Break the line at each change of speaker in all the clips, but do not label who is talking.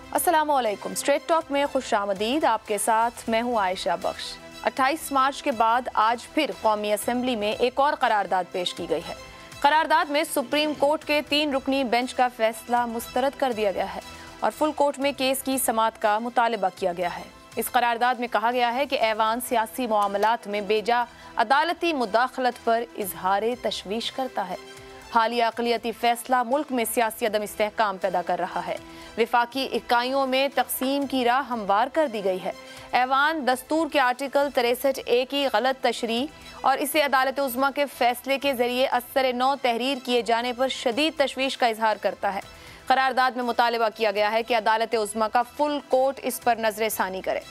अस्सलामुअलैकुम। Straight talk में खुशामदीद। आपके साथ मैं हूँ आयशा बख्श। 28 मार्च के बाद आज फिर कौमी असम्बली में एक और करारदाद पेश की गई है। करारदाद में सुप्रीम कोर्ट के 3 रुकनी बेंच का फैसला मुस्तरद कर दिया गया है और फुल कोर्ट में केस की समाअत का मुतालबा किया गया है। इस करारदाद में कहा गया है कि ऐवान सियासी मामलात में बेजा अदालती मुदाखलत पर इजहार तशवीश करता है। हालिया अक़लियती फैसला मुल्क में सियासी अदम इस्तेहकाम पैदा कर रहा है। विफाकी इकाइयों में तकसीम की राह हमवार कर दी गई है। ऐवान दस्तूर के आर्टिकल 63A की गलत तशरीह और इसे अदालत उज़्मा के फैसले के जरिए असर नौ तहरीर किए जाने पर शदीद तशवीश का इजहार करता है। करारदाद में मुतालबा किया गया है कि अदालत उज़्मा का फुल कोर्ट इस पर नजर सानी करे।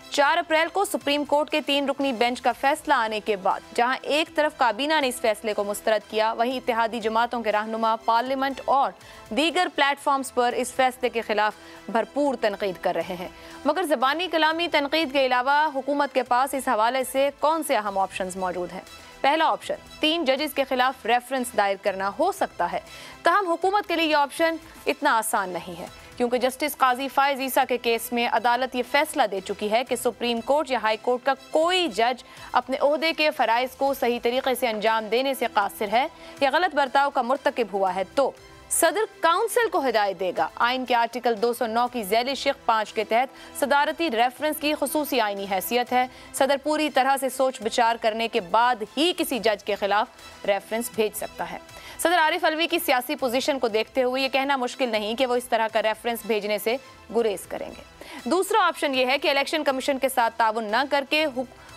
4 अप्रैल को सुप्रीम कोर्ट के 3 रुकनी बेंच का फैसला आने के बाद जहां एक तरफ काबीना ने इस फैसले को मुस्तरद किया, वहीं इत्तेहादी जमातों के रहनुमा पार्लियामेंट और दीगर प्लेटफॉर्म्स पर इस फैसले के खिलाफ भरपूर तनकीद कर रहे हैं। मगर ज़बानी कलामी तनकीद के अलावा हुकूमत के पास इस हवाले से कौन से अहम ऑप्शंस मौजूद हैं? पहला ऑप्शन 3 जजेस के खिलाफ रेफरेंस दायर करना हो सकता है। तहम हुकूमत के लिए यह ऑप्शन इतना आसान नहीं है, क्योंकि जस्टिस काजी फायज ईसा के केस में अदालत ये फैसला दे चुकी है कि सुप्रीम कोर्ट या हाई कोर्ट का कोई जज अपने ओहदे के फ़राइज़ को सही तरीके से अंजाम देने से कासिर है या गलत बर्ताव का मुर्तकिब हुआ है तो सदर काउंसिल को हिदायत देगा। आइन के आर्टिकल 209 की ज़ैल शिक 5 के तहत सदारती रेफरेंस की खुसूसी आइनी हैसियत है। सदर पूरी तरह से सोच विचार करने के बाद ही किसी जज के खिलाफ रेफरेंस भेज सकता है। सदर आरिफ अलवी की सियासी पोजीशन को देखते हुए ये कहना मुश्किल नहीं कि वो इस तरह का रेफरेंस भेजने से गुरेज करेंगे। दूसरा ऑप्शन ये है कि इलेक्शन कमीशन के साथ ताउन न करके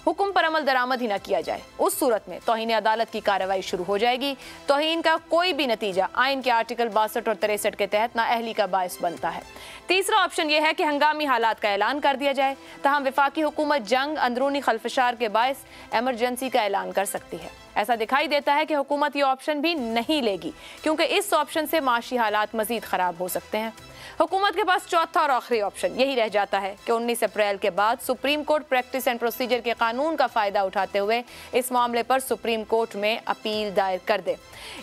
हुक्म पर अमल दरामद ही न किया जाए। उस सूरत में तौहीन अदालत की कार्रवाई शुरू हो जाएगी। तौहीन का कोई भी नतीजा आइन के आर्टिकल 62 और 63 के तहत नाअहली का बायस बनता है। तीसरा ऑप्शन यह है कि हंगामी हालात का ऐलान कर दिया जाए। तहम वफाकी हुकूमत जंग, अंदरूनी खलफशार के बायस एमरजेंसी का ऐलान कर सकती है। ऐसा दिखाई देता है कि हुकूमत ये ऑप्शन भी नहीं लेगी, क्योंकि इस ऑप्शन से माशी हालात मजीद खराब हो सकते हैं। हुकूमत के पास चौथा और आखिरी ऑप्शन यही रह जाता है कि 19 अप्रैल के बाद supreme court practice and procedure के कानून का फ़ायदा उठाते हुए इस मामले पर सुप्रीम कोर्ट में अपील दायर कर दे।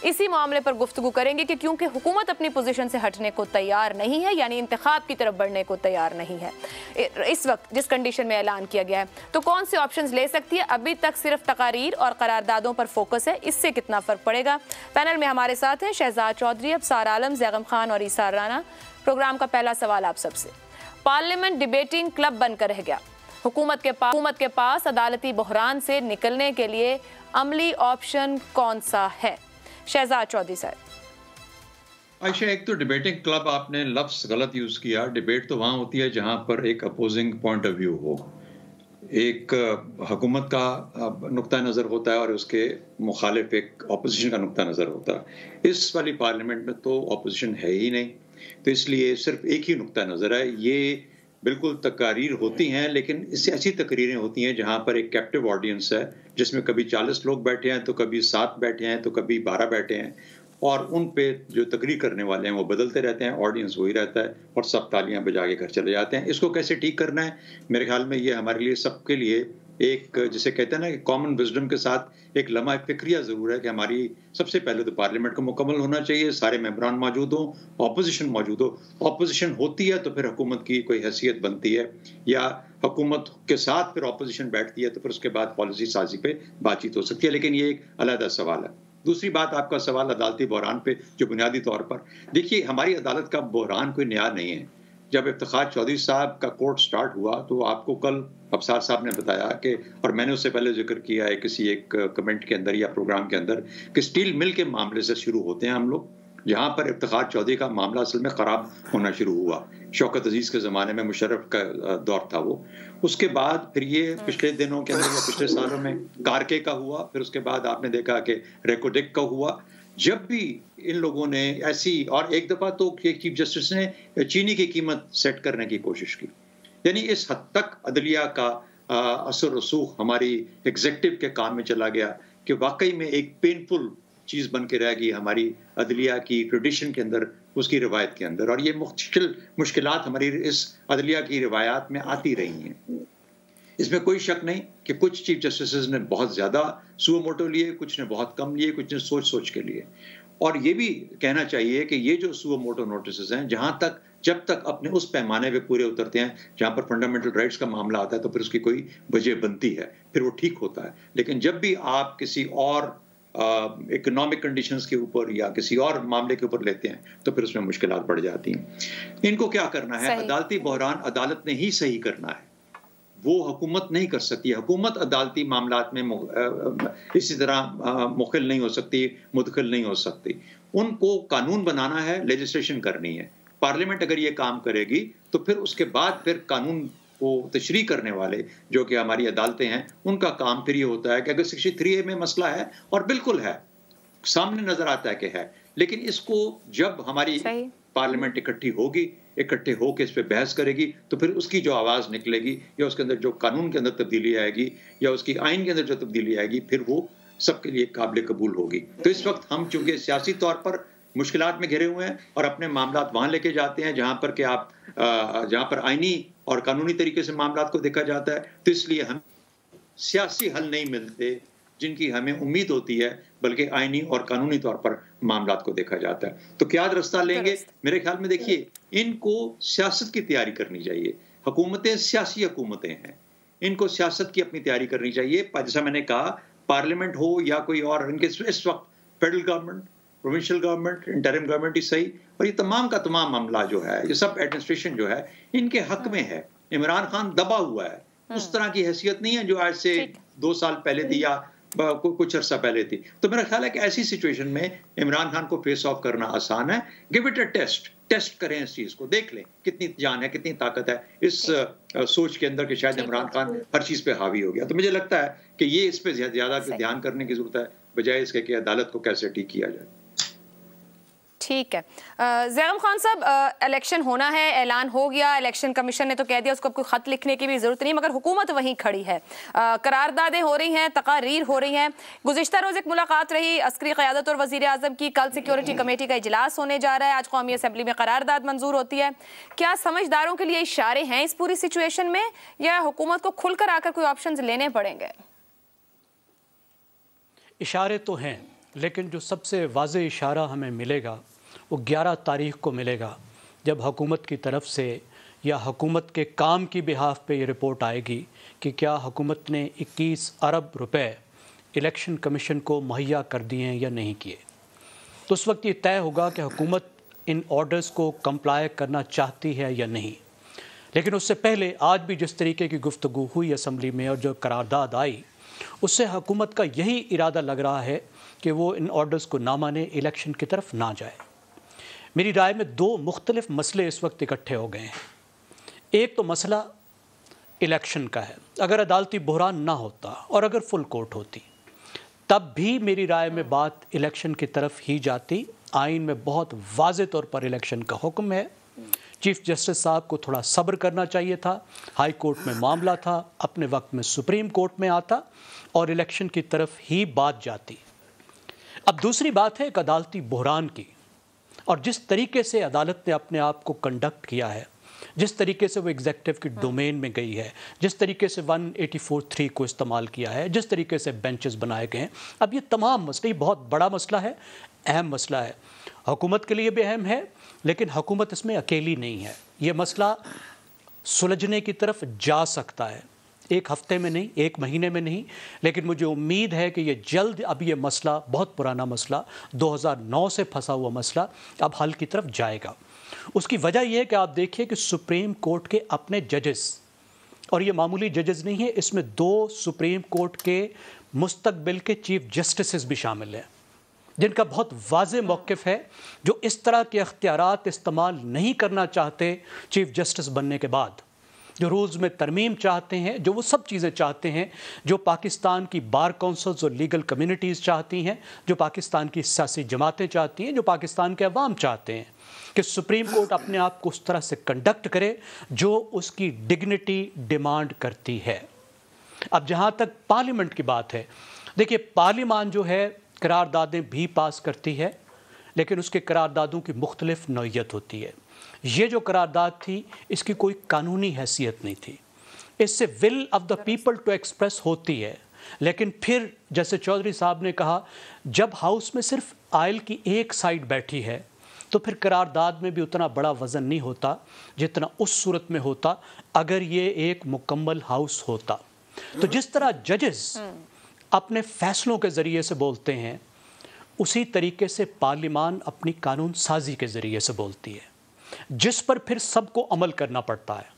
इसी मामले पर गुफ्तगू करेंगे कि क्योंकि हुकूमत अपनी पोजीशन से हटने को तैयार नहीं है, यानी इंतखाब की तरफ बढ़ने को तैयार नहीं है इस वक्त जिस कंडीशन में ऐलान किया गया है, तो कौन से ऑप्शंस ले सकती है? अभी तक सिर्फ तकारीर और करारदादों पर फोकस है, इससे कितना फ़र्क पड़ेगा? पैनल में हमारे साथ हैं शहजाद चौधरी, अबसार आलम, जैगम खान और ईसार राना। प्रोग्राम का पहला सवाल आप सबसे। पार्लियामेंट डिबेटिंग क्लब बनकर रह गया। हुकूमत के पास अदालती बहरान से निकलने के लिए अमली ऑप्शन कौन सा है? शहजाद चौधरी साहब।
आयशा, एक तो डिबेटिंग क्लब आपने लफ्ज गलत यूज किया। डिबेट तो वहां होती है जहां पर एक अपोजिंग पॉइंट ऑफ व्यू हो, एक हुकूमत का नुक्ता नज़र होता है और उसके मुखालिफ एक ऑपोजिशन का नुक्ता नज़र होता है। इस वाली पार्लियामेंट में तो ऑपोजिशन है ही नहीं, तो इसलिए सिर्फ एक ही नुक्ता नज़र है। ये बिल्कुल तकारीर होती हैं, लेकिन इससे ऐसी तकरीरें होती हैं जहां पर एक कैप्टिव ऑडियंस है, जिसमें कभी 40 लोग बैठे हैं, तो कभी 7 बैठे हैं, तो कभी 12 बैठे हैं, और उन पे जो तकरीर करने वाले हैं वो बदलते रहते हैं, ऑडियंस वही रहता है और सब तालियां बजा के घर चले जाते हैं। इसको कैसे ठीक करना है? मेरे ख्याल में ये हमारे लिए, सबके लिए एक, जिसे कहते हैं ना कि कॉमन विजडम के साथ एक लम्हा फिक्रिया ज़रूर है कि हमारी सबसे पहले तो पार्लियामेंट को मुकम्मल होना चाहिए, सारे मेंबरान मौजूद हों, ऑपोजिशन मौजूद हो। ऑपोजिशन होती है तो फिर हुकूमत की कोई हैसियत बनती है, या हुकूमत के साथ फिर ऑपोजिशन बैठती है तो फिर उसके बाद पॉलिसी साजी पे बातचीत हो सकती है, लेकिन ये एक अलग सवाल है। दूसरी बात, आपका सवाल अदालती बहरान पे, जो बुनियादी तौर पर देखिए, हमारी अदालत का बहरान कोई नया नहीं है। जब इफ्तिखार चौधरी साहब का कोर्ट स्टार्ट हुआ तो आपको कल अबसार साहब ने बताया कि, और मैंने उससे पहले जिक्र किया है किसी एक कमेंट के अंदर या प्रोग्राम के अंदर, कि स्टील मिल के मामले से शुरू होते हैं हम लोग, जहां पर इफ्तिखार चौधरी का मामला असल में खराब होना शुरू हुआ। शौकत अजीज के ज़माने में, मुशर्रफ का दौर था वो। उसके बाद फिर ये पिछले दिनों के अंदर या पिछले सालों में कारके का हुआ, फिर उसके बाद आपने देखा कि रेकोडेक का हुआ। जब भी इन लोगों ने ऐसी, और एक दफ़ा तो चीफ जस्टिस ने चीनी की कीमत सेट करने की कोशिश की, यानी इस हद तक अदलिया का असर रसूख हमारी एग्जेक्टिव के काम में चला गया कि वाकई में एक पेनफुल चीज़ बन के रह गई हमारी अदलिया की ट्रेडिशन के अंदर, उसकी रवायत के अंदर। और ये मुश्किलात हमारी इस अदलिया की रवायात में आती रही हैं। इसमें कोई शक नहीं कि कुछ चीफ जस्टिस ने बहुत ज़्यादा सुओ मोटो लिए, कुछ ने बहुत कम लिए, कुछ ने सोच सोच के लिए। और ये भी कहना चाहिए कि ये जो सुओ मोटो नोटिस हैं, जहाँ तक जब तक अपने उस पैमाने पे पूरे उतरते हैं जहां पर फंडामेंटल राइट्स का मामला आता है तो फिर उसकी कोई वजह बनती है, फिर वो ठीक होता है। लेकिन जब भी आप किसी और इकोनॉमिक कंडीशंस के ऊपर या किसी और मामले के ऊपर लेते हैं तो फिर उसमें मुश्किलात बढ़ जाती हैं। इनको क्या करना है? अदालती बहरान अदालत ने ही सही करना है, वो हुकूमत नहीं कर सकती। हुकूमत अदालती मामलात में इसी तरह मुखिल नहीं हो सकती, मुदखिल नहीं हो सकती। उनको कानून बनाना है, लेजिस्लेशन करनी है। पार्लियामेंट अगर ये काम करेगी तो फिर उसके बाद फिर कानून को तशरीह करने वाले जो कि हमारी अदालतें हैं, उनका काम फिर ये होता है कि अगर 63A में मसला है, और बिल्कुल है, सामने नजर आता है कि है, लेकिन इसको जब हमारी पार्लियामेंट इकट्ठे होकर इस पे बहस करेगी तो फिर उसकी जो आवाज निकलेगी या उसके अंदर जो कानून के अंदर तब्दीली आएगी या उसकी आइन के अंदर जो तब्दीली आएगी, फिर वो सबके लिए काबिल कबूल होगी। तो इस वक्त हम चूंकि सियासी तौर पर मुश्किलात में घिरे हुए हैं और अपने मामलात वहां लेके जाते हैं जहां पर आईनी और कानूनी तरीके से मामलात को देखा जाता है, तो इसलिए हम सियासी हल नहीं मिलते जिनकी हमें उम्मीद होती है, बल्कि आईनी और कानूनी तौर पर मामलात को देखा जाता है। तो क्या रास्ता लेंगे? मेरे ख्याल में देखिए, इनको सियासत की तैयारी करनी चाहिए। हुकूमतें सियासी हुकूमतें हैं, इनको सियासत की अपनी तैयारी करनी चाहिए। जैसा मैंने कहा, पार्लियामेंट हो या कोई और, इनके इस वक्त federal government, provincial government, interim government ही सही, और ये तमाम का तमाम मामला जो है, ये सब एडमिनिस्ट्रेशन जो है, इनके हक में है। इमरान खान दबा हुआ है, उस तरह की हैसियत नहीं है जो आज से 2 साल पहले थी या कुछ अर्सा पहले थी। तो मेरा ख्याल है कि ऐसी सिचुएशन में इमरान खान को फेस ऑफ करना आसान है। गिव इट अ टेस्ट करें, इस चीज को देख लें कितनी जान है, कितनी ताकत है इस सोच के अंदर कि शायद इमरान खान हर चीज पे हावी हो गया। तो मुझे लगता है कि ये इस पे ज्यादा ध्यान करने की जरूरत है, बजाय इसके कि अदालत को कैसे ठीक किया जाए।
ठीक है। ज़ैगम खान साहब, इलेक्शन होना है, ऐलान हो गया, इलेक्शन कमीशन ने तो कह दिया, उसको कोई खत लिखने की भी जरूरत नहीं, मगर हुकूमत वहीं खड़ी है, करारदादें हो रही हैं, तकारीर हो रही हैं। गुज़िश्ता रोज़ एक मुलाकात रही अस्करी क़यादत और वज़ीर आज़म की, कल सिक्योरिटी कमेटी का इजलास होने जा रहा है, आज कौमी असम्बली में करारदाद मंजूर होती है। क्या समझदारों के लिए इशारे हैं इस पूरी सिचुएशन में, या हुकूमत को खुलकर आकर कोई ऑप्शन लेने पड़ेंगे?
इशारे तो हैं, लेकिन जो सबसे वाज़ेह इशारा हमें मिलेगा वो 11 तारीख को मिलेगा, जब हुकूमत की तरफ से या हुकूमत के काम की बिहाफ पे ये रिपोर्ट आएगी कि क्या हुकूमत ने 21 अरब रुपए इलेक्शन कमीशन को मुहैया कर दिए हैं या नहीं किए। तो उस वक्त ये तय होगा कि हुकूमत इन ऑर्डर्स को कंप्लाई करना चाहती है या नहीं। लेकिन उससे पहले आज भी जिस तरीके की गुफ्तगू हुई असम्बली में और जो करारदाद आई, उससे हुकूमत का यही इरादा लग रहा है कि वो इन ऑर्डर्स को ना माने, इलेक्शन की तरफ ना जाए। मेरी राय में 2 मुख्तलिफ मसले इस वक्त इकट्ठे हो गए हैं। एक तो मसला इलेक्शन का है। अगर अदालती बहरान ना होता और अगर फुल कोर्ट होती, तब भी मेरी राय में बात इलेक्शन की तरफ ही जाती। आइन में बहुत वाज़ेह तौर पर इलेक्शन का हुक्म है। चीफ जस्टिस साहब को थोड़ा सब्र करना चाहिए था। हाई कोर्ट में मामला था, अपने वक्त में सुप्रीम कोर्ट में आता और इलेक्शन की तरफ ही बात जाती। अब दूसरी बात है एक अदालती बहरान की, और जिस तरीके से अदालत ने अपने आप को कंडक्ट किया है, जिस तरीके से वो एग्जेक्टिव की डोमेन में गई है, जिस तरीके से 184(3) को इस्तेमाल किया है, जिस तरीके से बेंचेस बनाए गए हैं, अब ये तमाम मसले, बहुत बड़ा मसला है, अहम मसला है, हुकूमत के लिए भी अहम है, लेकिन हुकूमत इसमें अकेली नहीं है। ये मसला सुलझने की तरफ जा सकता है, 1 हफ्ते में नहीं, 1 महीने में नहीं, लेकिन मुझे उम्मीद है कि ये जल्द, अब ये मसला बहुत पुराना मसला, 2009 से फंसा हुआ मसला, अब हल की तरफ जाएगा। उसकी वजह यह है कि आप देखिए कि सुप्रीम कोर्ट के अपने जजेस, और ये मामूली जजेस नहीं है, इसमें 2 सुप्रीम कोर्ट के मुस्तकबिल के चीफ जस्टिस भी शामिल हैं, जिनका बहुत वाज़ेह मौक़िफ़ है, जो इस तरह के इख्तियारात इस्तेमाल नहीं करना चाहते चीफ जस्टिस बनने के बाद, जो रूल्स में तरमीम चाहते हैं, जो वो सब चीज़ें चाहते हैं जो पाकिस्तान की बार काउंसिल्स और लीगल कम्युनिटीज़ चाहती हैं, जो पाकिस्तान की सियासी जमातें चाहती हैं, जो पाकिस्तान के अवाम चाहते हैं कि सुप्रीम कोर्ट अपने आप को उस तरह से कंडक्ट करे जो उसकी डिग्निटी डिमांड करती है। अब जहाँ तक पार्लियामेंट की बात है, देखिए पार्लियामान जो है करारदादें भी पास करती है, लेकिन उसके करारदादों की मुख्तलिफ नौइयत होती है। ये जो करारदाद थी, इसकी कोई कानूनी हैसियत नहीं थी, इससे will of the people to express होती है, लेकिन फिर जैसे चौधरी साहब ने कहा, जब हाउस में सिर्फ आयल की एक साइड बैठी है तो फिर करारदाद में भी उतना बड़ा वज़न नहीं होता जितना उस सूरत में होता अगर ये एक मुकम्मल हाउस होता। तो जिस तरह जजेस अपने फैसलों के ज़रिए से बोलते हैं, उसी तरीके से पार्लिमान अपनी कानून साजी के ज़रिए से बोलती है, जिस पर फिर सबको अमल करना पड़ता है,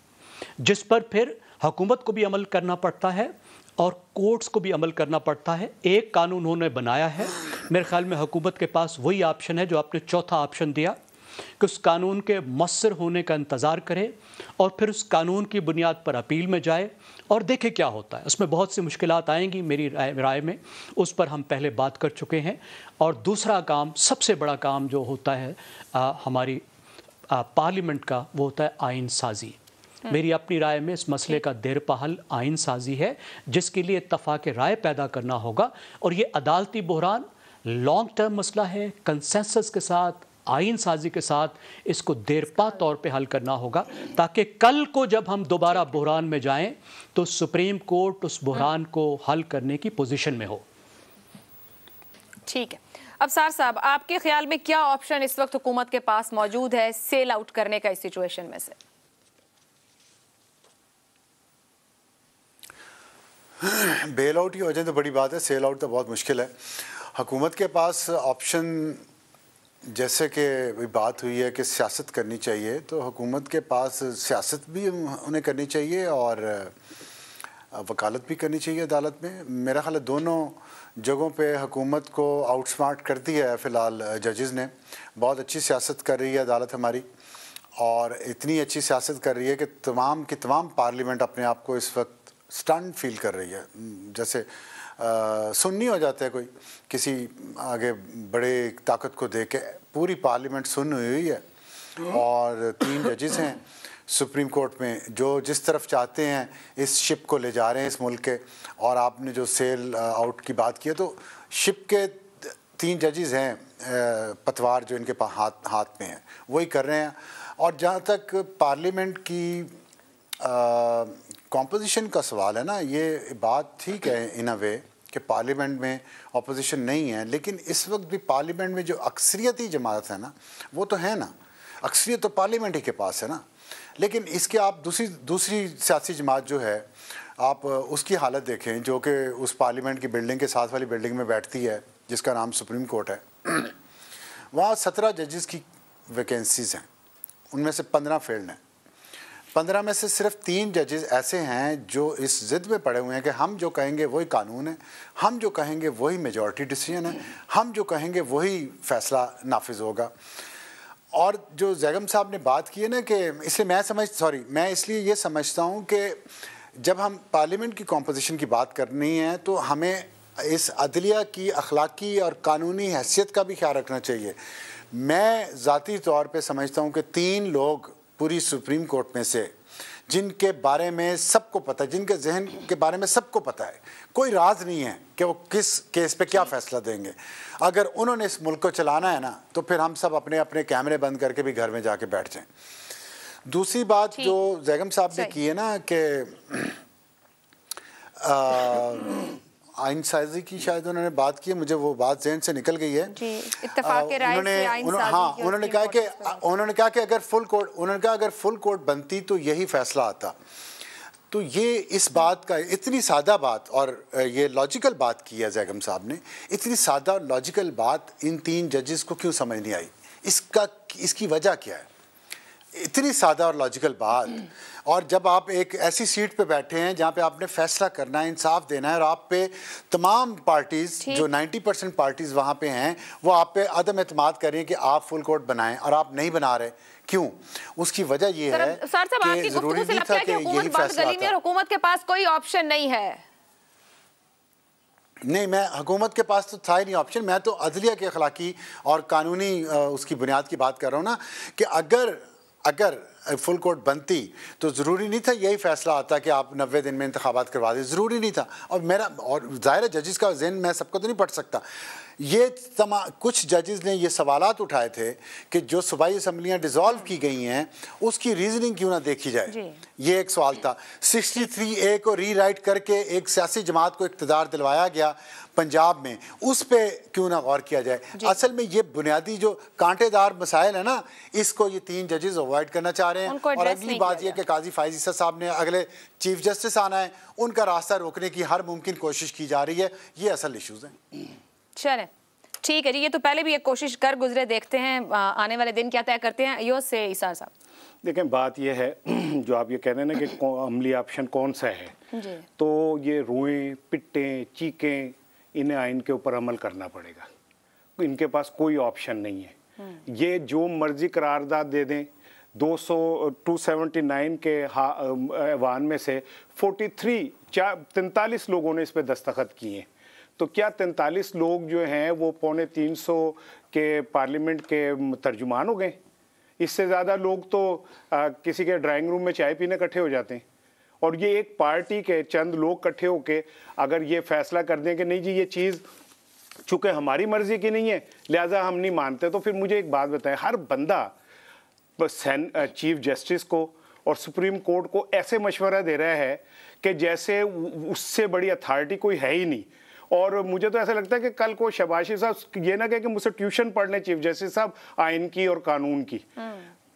जिस पर फिर हुकूमत को भी अमल करना पड़ता है और कोर्ट्स को भी अमल करना पड़ता है। एक कानून उन्होंने बनाया है, मेरे ख्याल में हुकूमत के पास वही ऑप्शन है जो आपने चौथा ऑप्शन दिया कि उस कानून के मुअस्सर होने का इंतज़ार करे और फिर उस कानून की बुनियाद पर अपील में जाए और देखे क्या होता है। उसमें बहुत सी मुश्किलात आएंगी मेरी राय में, उस पर हम पहले बात कर चुके हैं। और दूसरा काम, सबसे बड़ा काम जो होता है हमारी पार्लियामेंट का, वो होता है आइन साजी। मेरी अपनी राय में इस मसले का देरपा हल आइन साजी है, जिसके लिए इत्तफाक राय पैदा करना होगा। और ये अदालती बहरान लॉन्ग टर्म मसला है, कंसेंसस के साथ, आइन साजी के साथ इसको देरपा तौर पे हल करना होगा, ताकि कल को जब हम दोबारा बहरान में जाएं तो सुप्रीम कोर्ट उस बहरान को हल करने की पोजीशन में हो।
ठीक है, अब सार साहब, आपके ख्याल में क्या ऑप्शन इस वक्त हुकूमत के पास मौजूद है सेल आउट करने का इस सिचुएशन में से?
बेल आउट ही हो जाए तो बड़ी बात है, सेल आउट तो बहुत मुश्किल है। हुकूमत के पास ऑप्शन, जैसे कि बात हुई है कि सियासत करनी चाहिए, तो हुकूमत के पास सियासत भी उन्हें करनी चाहिए और वकालत भी करनी चाहिए अदालत में। मेरा ख्याल है दोनों जगहों पे हुकूमत को आउटस्मार्ट कर दिया है फ़िलहाल जजेस ने। बहुत अच्छी सियासत कर रही है अदालत हमारी, और इतनी अच्छी सियासत कर रही है कि तमाम की तमाम पार्लियामेंट अपने आप को इस वक्त स्टंट फील कर रही है। जैसे सुन्नी हो जाता है कोई किसी आगे बड़े ताकत को देख के, पूरी पार्लियामेंट सुन्न हुई है और 3 जजेस हैं सुप्रीम कोर्ट में जो जिस तरफ चाहते हैं इस शिप को ले जा रहे हैं इस मुल्क के। और आपने जो सेल आउट की बात की है, तो शिप के 3 जजेस हैं, पतवार जो इनके हाथ में है वही कर रहे हैं। और जहाँ तक पार्लियामेंट की कॉम्पोजिशन का सवाल है ना, ये बात ठीक है इन अ वे कि पार्लियामेंट में अपोजिशन नहीं है, लेकिन इस वक्त भी पार्लियामेंट में जो अक्सरियती जमात है ना, वो तो है ना, अक्सरियत तो पार्लियामेंट ही के पास है ना। लेकिन इसके आप दूसरी सियासी जमात जो है, आप उसकी हालत देखें जो कि उस पार्लियामेंट की बिल्डिंग के साथ वाली बिल्डिंग में बैठती है जिसका नाम सुप्रीम कोर्ट है। वहाँ 17 जजेस की वैकेंसीज़ हैं, उनमें से 15 फील्ड हैं। 15 में से सिर्फ 3 जजेस ऐसे हैं जो इस ज़िद में पड़े हुए हैं कि हम जो कहेंगे वही कानून है, हम जो कहेंगे वही मेजॉरिटी डिसीजन है, हम जो कहेंगे वही फ़ैसला नाफिज होगा। और जो जैगम साहब ने बात की है ना कि इसलिए मैं इसलिए ये समझता हूँ कि जब हम पार्लियामेंट की कॉम्पोजिशन की बात करनी है तो हमें इस अदलिया की अखलाकी और कानूनी हैसियत का भी ख्याल रखना चाहिए। मैं ज़ाती तौर पे समझता हूँ कि 3 लोग पूरी सुप्रीम कोर्ट में से जिनके बारे में सबको पता है, जिनके जहन के बारे में सबको पता है, कोई राज नहीं है कि वो किस केस पे क्या फ़ैसला देंगे। अगर उन्होंने इस मुल्क को चलाना है ना, तो फिर हम सब अपने अपने कैमरे बंद करके भी घर में जाके बैठ जाएं। दूसरी बात जो जैगम साहब ने की है ना कि आइन साजी की शायद उन्होंने बात की है, मुझे वो बात ज़हन से निकल गई है। उन्होंने कहा कि अगर फुल कोर्ट बनती तो यही फैसला आता। तो ये इस बात का इतनी सादा बात, और ये लॉजिकल बात की है जैगम साहब ने, इतनी सादा लॉजिकल बात इन 3 जजेस को क्यों समझ नहीं आई? इसकी वजह क्या है? इतनी सादा और लॉजिकल बात, और जब आप एक ऐसी सीट पे बैठे हैं जहाँ पे आपने फैसला करना है, इंसाफ देना है, और आप पे तमाम पार्टीज जो 90% पार्टीज वहाँ पे हैं वो आप पे अदम एतमाद कर रही हैं कि आप फुल कोर्ट बनाएं, और आप नहीं बना रहे। क्यों? उसकी वजह ये है कि जरूरी नहीं था कि यही फैसला था।
हुकूमत के पास कोई ऑप्शन नहीं है।
नहीं, मैं हुकूमत के पास तो था ही नहीं ऑप्शन। मैं तो अदलिया के अखलाकी और कानूनी उसकी बुनियाद की बात कर रहा हूँ ना, कि अगर फुल कोर्ट बनती तो ज़रूरी नहीं था यही फैसला आता कि आप 90 दिन में इंतखाबात करवा दें, ज़रूरी नहीं था। और ज़ाहिर है जजेस का ज़हन मैं सबको तो नहीं पढ़ सकता। ये कुछ जजेस ने ये सवालात उठाए थे कि जो सूबाई असम्बलियाँ डिज़ोल्व की गई हैं उसकी रीजनिंग क्यों ना देखी जाए, ये एक सवाल था। 63A को रीराइट करके एक सियासी जमात को इक़्तिदार दिलवाया गया पंजाब में, उस पे क्यों ना गौर किया जाए। असल में ये बुनियादी जो कांटेदार मसाइल है ना, इसको ये 3 जजेस अवॉइड करना चाह रहे हैं। और अगली बात ये कि काजी फाइज ईसा साहब ने अगले चीफ जस्टिस आना है, उनका रास्ता रोकने की हर मुमकिन कोशिश की जा रही है। ये असल इशूज़ हैं।
चलें ठीक है जी, ये तो पहले भी एक कोशिश कर गुजरे, देखते हैं आने वाले दिन क्या तय करते हैं। यो से ईसा साहब
देखें, बात यह है जो आप ये कह रहे हैं ना कि अमली ऑप्शन कौन सा है, तो ये रोएं पिटें चीखें, इन्हें आइन के ऊपर अमल करना पड़ेगा। इनके पास कोई ऑप्शन नहीं है। ये जो मर्जी करारदाद दे दें, 279 के ऐवान में से 43 लोगों ने इस पर दस्तखत किए हैं। तो क्या 43 लोग जो हैं वो 350 के पार्लियामेंट के तर्जुमान हो गए? इससे ज़्यादा लोग तो किसी के ड्राइंग रूम में चाय पीने इकट्ठे हो जाते हैं। और ये एक पार्टी के चंद लोग इकट्ठे होके अगर ये फैसला कर दें कि नहीं जी ये चीज़ चूँकि हमारी मर्जी की नहीं है लिहाजा हम नहीं मानते, तो फिर मुझे एक बात बताएं, हर बंदा चीफ जस्टिस को और सुप्रीम कोर्ट को ऐसे मशवरा दे रहा है कि जैसे उससे बड़ी अथॉरिटी कोई है ही नहीं। और मुझे तो ऐसा लगता है कि कल को शहबाज साहब ये ना कहे कि मुझसे ट्यूशन पढ़ने चीफ जस्टिस साहब आइन की और कानून की।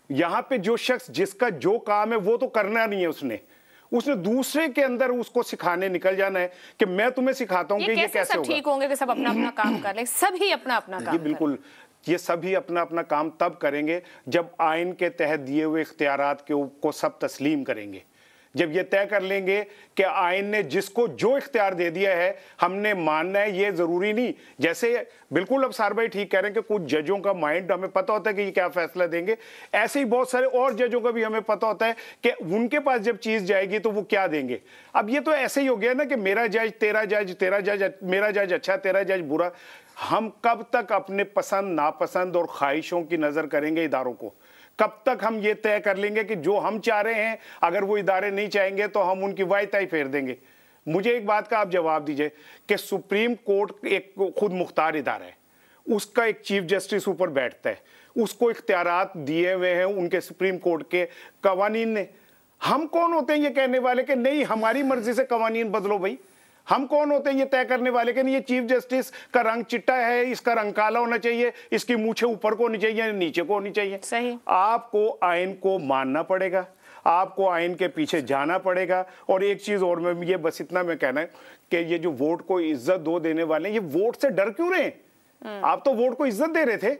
यहाँ पे जो शख्स जिसका जो काम है वो तो करना नहीं है, उसने दूसरे के अंदर उसको सिखाने निकल जाना है कि मैं तुम्हें सिखाता हूँ कि ये कैसे होगा।
ठीक होंगे कि सब अपना अपना काम कर लें, सभी अपना अपना काम
बिल्कुल, ये सभी अपना अपना काम तब करेंगे जब आइन के तहत दिए हुए इख्तियारात को सब तस्लीम करेंगे। जब ये तय कर लेंगे कि आइन ने जिसको जो इख्तियार दे दिया है हमने मानना है, ये ज़रूरी नहीं। जैसे बिल्कुल अब सार भाई ठीक कह रहे हैं कि कुछ जजों का माइंड हमें पता होता है कि ये क्या फैसला देंगे, ऐसे ही बहुत सारे और जजों का भी हमें पता होता है कि उनके पास जब चीज़ जाएगी तो वो क्या देंगे। अब ये तो ऐसे ही हो गया ना कि मेरा जज तेरा जज, तेरा जज मेरा जज अच्छा, तेरा जज बुरा। हम कब तक अपने पसंद नापसंद और ख्वाहिशों की नज़र करेंगे इदारों को? कब तक हम ये तय कर लेंगे कि जो हम चाह रहे हैं अगर वो इदारे नहीं चाहेंगे तो हम उनकी वायताई फेर देंगे? मुझे एक बात का आप जवाब दीजिए कि सुप्रीम कोर्ट एक खुद मुख्तार इदारा है, उसका एक चीफ जस्टिस ऊपर बैठता है, उसको इख्तियारात दिए हुए हैं उनके सुप्रीम कोर्ट के कवानीन ने। हम कौन होते हैं ये कहने वाले कि नहीं हमारी मर्जी से कवानीन बदलो? भाई हम कौन होते हैं ये तय करने वाले कि नहीं ये चीफ जस्टिस का रंग चिट्टा है, इसका रंग काला होना चाहिए, इसकी मूछें ऊपर को होनी चाहिए, नीचे को होनी चाहिए? सही। आपको आइन को मानना पड़ेगा, आपको आइन के पीछे जाना पड़ेगा। और एक चीज और मैं ये बस इतना मैं कहना है कि ये जो वोट को इज्जत दो देने वाले हैं, ये वोट से डर क्यों रहे? आप तो वोट को इज्जत दे रहे थे,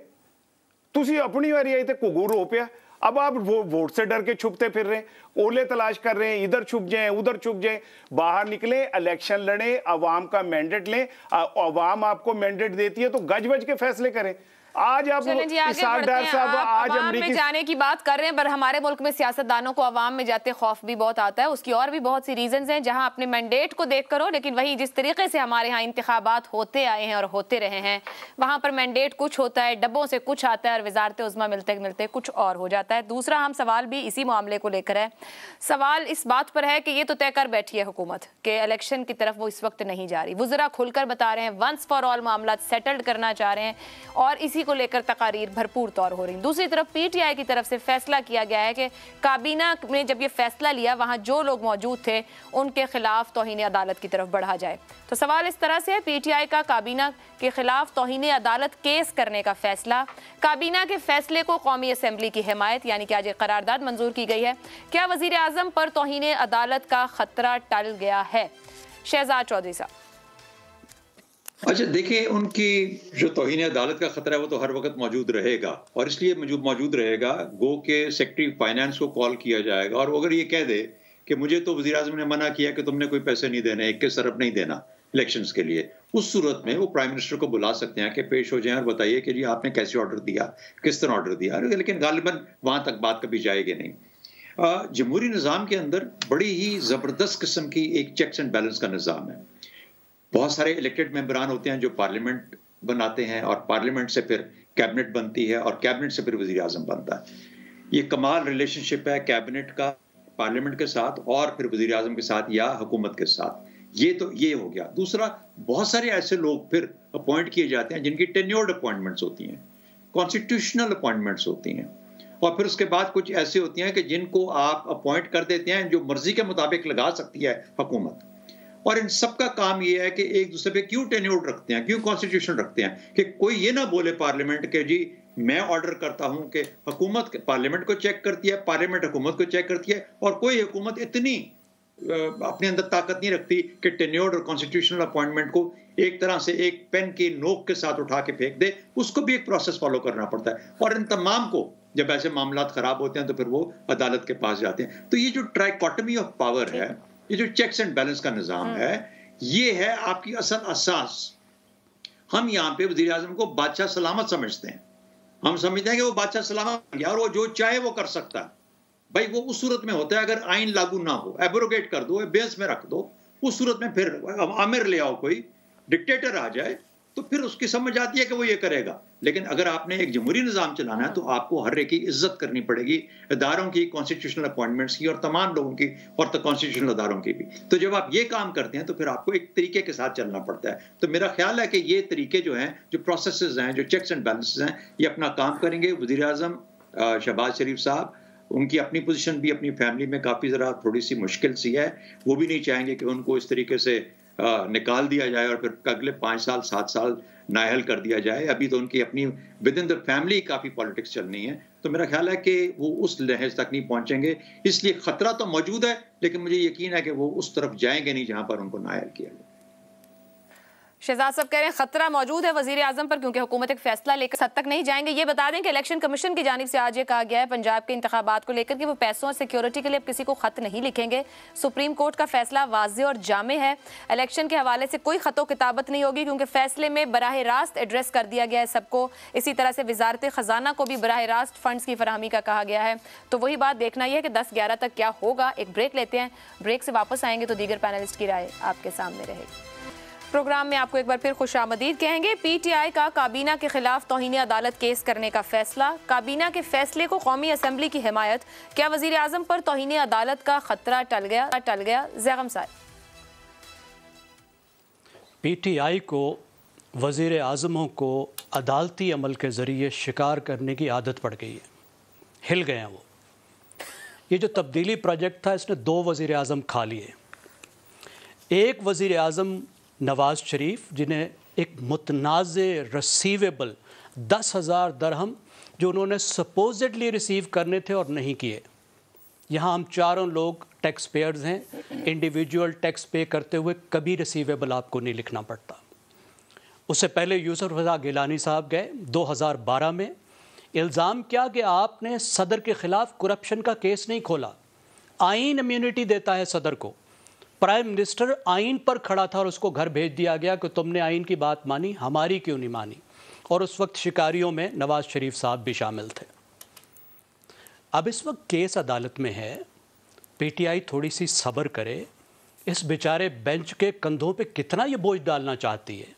तुसी अपनी बारी आई थे कुगू रो पिया। अब आप वोट से डर के छुपते फिर रहे हैं, ओले तलाश कर रहे हैं, इधर छुप जाएं उधर छुप जाएं। बाहर निकले, इलेक्शन लड़े, अवाम का मैंडेट लें, अवाम आपको मैंडेट देती है तो गज बज के फैसले करें। आज आप
आज में जाने की बात कर रहे हैं, पर हमारे मुल्क में सियासतदानों को अवाम में जाते खौफ भी बहुत आता है। उसकी और भी बहुत सी रीजंस हैं, जहां अपने मैंडेट को देख करो, लेकिन वही जिस तरीके से हमारे यहाँ इंतखाबात होते आए हैं और होते रहे हैं, वहां पर मैंडेट कुछ होता है, डब्बों से कुछ आता है और वजारत उज़्मा मिलते मिलते कुछ और हो जाता है। दूसरा हम सवाल भी इसी मामले को लेकर है। सवाल इस बात पर है कि ये तो तय कर बैठी है हुकूमत के इलेक्शन की तरफ वो इस वक्त नहीं जा रही। वज़रा खुलकर बता रहे हैं वंस फॉर ऑल मामला सेटल्ड करना चाह रहे हैं और इसी को लेकर तकारीर भरपूर तौर हो रही। दूसरी तरफ पीटीआई की तरफ से फैसला किया गया है कि काबीना ने जब ये फैसला लिया वहां जो लोग मौजूद थे उनके खिलाफ तौहीन अदालत की तरफ बढ़ा जाए। तो सवाल इस तरह से है, पीटीआई का काबीना के खिलाफ तौहीन अदालत केस करने का फैसला, काबीना के फैसले को कौमी असम्बली की हिमायत, यानी कि आज एक करारदाद मंजूर की गई है। क्या वजीर आजम पर तौहीन अदालत का खतरा टल गया है? शहजाद चौधरी साहब।
अच्छा देखिए, उनकी जो तौहीन अदालत का खतरा है वो तो हर वक्त मौजूद रहेगा, और इसलिए मौजूद रहेगा गो के सेक्रेटरी फाइनेंस को कॉल किया जाएगा और अगर ये कह दे कि मुझे तो वज़ीर आज़म ने मना किया कि तुमने कोई पैसे नहीं देने, 21 अरब नहीं देना इलेक्शंस के लिए, उस सूरत में वो प्राइम मिनिस्टर को बुला सकते हैं कि पेश हो जाएं और बताइए कि जी आपने कैसे ऑर्डर दिया, किस तरह ऑर्डर दिया। लेकिन गालिबन वहां तक बात कभी जाएगी नहीं। जमहूरी निज़ाम के अंदर बड़ी ही ज़बरदस्त किस्म की एक चेक्स एंड बैलेंस का निज़ाम है। बहुत सारे इलेक्टेड मेंबरान होते हैं जो पार्लियामेंट बनाते हैं और पार्लियामेंट से फिर कैबिनेट बनती है और कैबिनेट से फिर वज़ीर आज़म बनता है। ये कमाल रिलेशनशिप है कैबिनेट का पार्लियामेंट के साथ और फिर वजीर आजम के साथ या हुकूमत के साथ। ये हो गया। दूसरा, बहुत सारे ऐसे लोग फिर अपॉइंट किए जाते हैं जिनकी टेन्योर्ड अपॉइंटमेंट्स होती हैं, कॉन्स्टिट्यूशनल अपॉइंटमेंट्स होती हैं, और फिर उसके बाद कुछ ऐसे होती हैं कि जिनको आप अपॉइंट कर देते हैं जो मर्जी के मुताबिक लगा सकती है हुकूमत। और इन सब का काम ये है कि एक दूसरे पे क्यों टेन्योर्ड रखते हैं, क्यों कॉन्स्टिट्यूशन रखते हैं कि कोई ये ना बोले पार्लियामेंट के जी मैं ऑर्डर करता हूं कि हुकूमत पार्लियामेंट को चेक करती है, पार्लियामेंट हुकूमत को चेक करती है, और कोई हुकूमत इतनी अपने अंदर ताकत नहीं रखती कि टेन्योर्ड और कॉन्स्टिट्यूशनल अपॉइंटमेंट को एक तरह से एक पेन की नोक के साथ उठा के फेंक दे। उसको भी एक प्रोसेस फॉलो करना पड़ता है, और इन तमाम को जब ऐसे मामला खराब होते हैं तो फिर वो अदालत के पास जाते हैं। तो ये जो ट्राइकोटमी ऑफ पावर है, ये जो चेक्स एंड बैलेंस का निजाम है, ये है आपकी असल असास। हम यहाँ पे वजीर आजम को बादशाह सलामत समझते हैं, हम समझते हैं कि वो बादशाह सलामत यार वो जो चाहे वो कर सकता है। भाई वो उस सूरत में होता है अगर आइन लागू ना हो, एब्रोगेट कर दो, बेंच में रख दो, उस सूरत में फिर आमिर ले आओ, कोई डिक्टेटर आ जाए तो फिर उसकी समझ आती है कि वो ये करेगा। लेकिन अगर आपने एक जमहूरी निज़ाम चलाना है तो आपको हर एक की इज्जत करनी पड़ेगी, इदारों की, कॉन्स्टिट्यूशनल अपॉइंटमेंट्स की और तमाम लोगों की, और तो कॉन्स्टिट्यूशनल इदारों की भी। तो जब आप ये काम करते हैं तो फिर आपको एक तरीके के साथ चलना पड़ता है। तो मेरा ख्याल है कि ये तरीके जो हैं, जो प्रोसेसेस हैं, जो चेक्स एंड बैलेंसेस हैं, ये अपना काम करेंगे। वज़ीर आज़म शहबाज शरीफ साहब, उनकी अपनी पोजीशन भी अपनी फैमिली में काफ़ी ज़रा थोड़ी सी मुश्किल सी है, वो भी नहीं चाहेंगे कि उनको इस तरीके से निकाल दिया जाए और फिर अगले 5 साल 7 साल नाअहल कर दिया जाए। अभी तो उनकी अपनी विद इन द फैमिली काफ़ी पॉलिटिक्स चलनी है, तो मेरा ख्याल है कि वो उस लहज तक नहीं पहुंचेंगे। इसलिए खतरा तो मौजूद है, लेकिन मुझे यकीन है कि वो उस तरफ जाएंगे नहीं जहां पर उनको नाअहल किया जाए।
शहजाद साहब कह रहे हैं खतरा मौजूद है वजीर आजम पर, क्योंकि हुकूमत एक फैसला लेकर सद तक नहीं जाएंगे। ये बता दें कि इलेक्शन कमीशन की जानिब से आज ये कहा गया है पंजाब के इंतखाबात को लेकर कि वो पैसों और सिक्योरिटी के लिए अब किसी को खत नहीं लिखेंगे। सुप्रीम कोर्ट का फैसला वाज़ेह और जामे है। इलेक्शन के हवाले से कोई खतो किताबत नहीं होगी, क्योंकि फैसले में बराह रास्त एड्रेस कर दिया गया है सबको। इसी तरह से वजारत खजाना को भी बराह रास्त फंड्स की फराहमी का कहा गया है। तो वही बात देखना यह है कि 10-11 तक क्या होगा। एक ब्रेक लेते हैं, ब्रेक से वापस आएंगे तो दीगर पैनलिस्ट की राय आपके सामने रहेगी। प्रोग्राम में आपको एक बार फिर खुशामदीद कहेंगे। पीटीआई का काबीना के खिलाफ तौहीन अदालत केस करने का फैसला, काबीना के फैसले को कौमी असम्बली की हिमायत, क्या वजीर आजम पर तौहीन अदालत का खतरा टल गया? ज़ैगम साहब,
पीटीआई को वजीर आजमों को अदालती अमल के ज़रिए शिकार करने की आदत पड़ गई है, हिल गए हैं वो। ये जो तब्दीली प्रोजेक्ट था, इसने 2 वजीर आजम खा लिए। एक वजीर आजम नवाज शरीफ, जिन्हें एक मुतनाज़े रिसीवेबल 10,000 दरहम जो उन्होंने सपोजिटली रिसीव करने थे और नहीं किए। यहाँ हम चारों लोग टैक्स पेयर्स हैं, इंडिविजुअल टैक्स पे करते हुए कभी रिसीवेबल आपको नहीं लिखना पड़ता। उससे पहले यूसुफ रज़ा गिलानी साहब गए 2012 में, इल्ज़ाम किया कि आपने सदर के ख़िलाफ़ करप्शन का केस नहीं खोला। आइन इम्यूनिटी देता है सदर को। प्राइम मिनिस्टर आइन पर खड़ा था और उसको घर भेज दिया गया कि तुमने आइन की बात मानी, हमारी क्यों नहीं मानी। और उस वक्त शिकारियों में नवाज शरीफ साहब भी शामिल थे। अब इस वक्त केस अदालत में है, पीटीआई थोड़ी सी सब्र करे। इस बेचारे बेंच के कंधों पे कितना ये बोझ डालना चाहती है।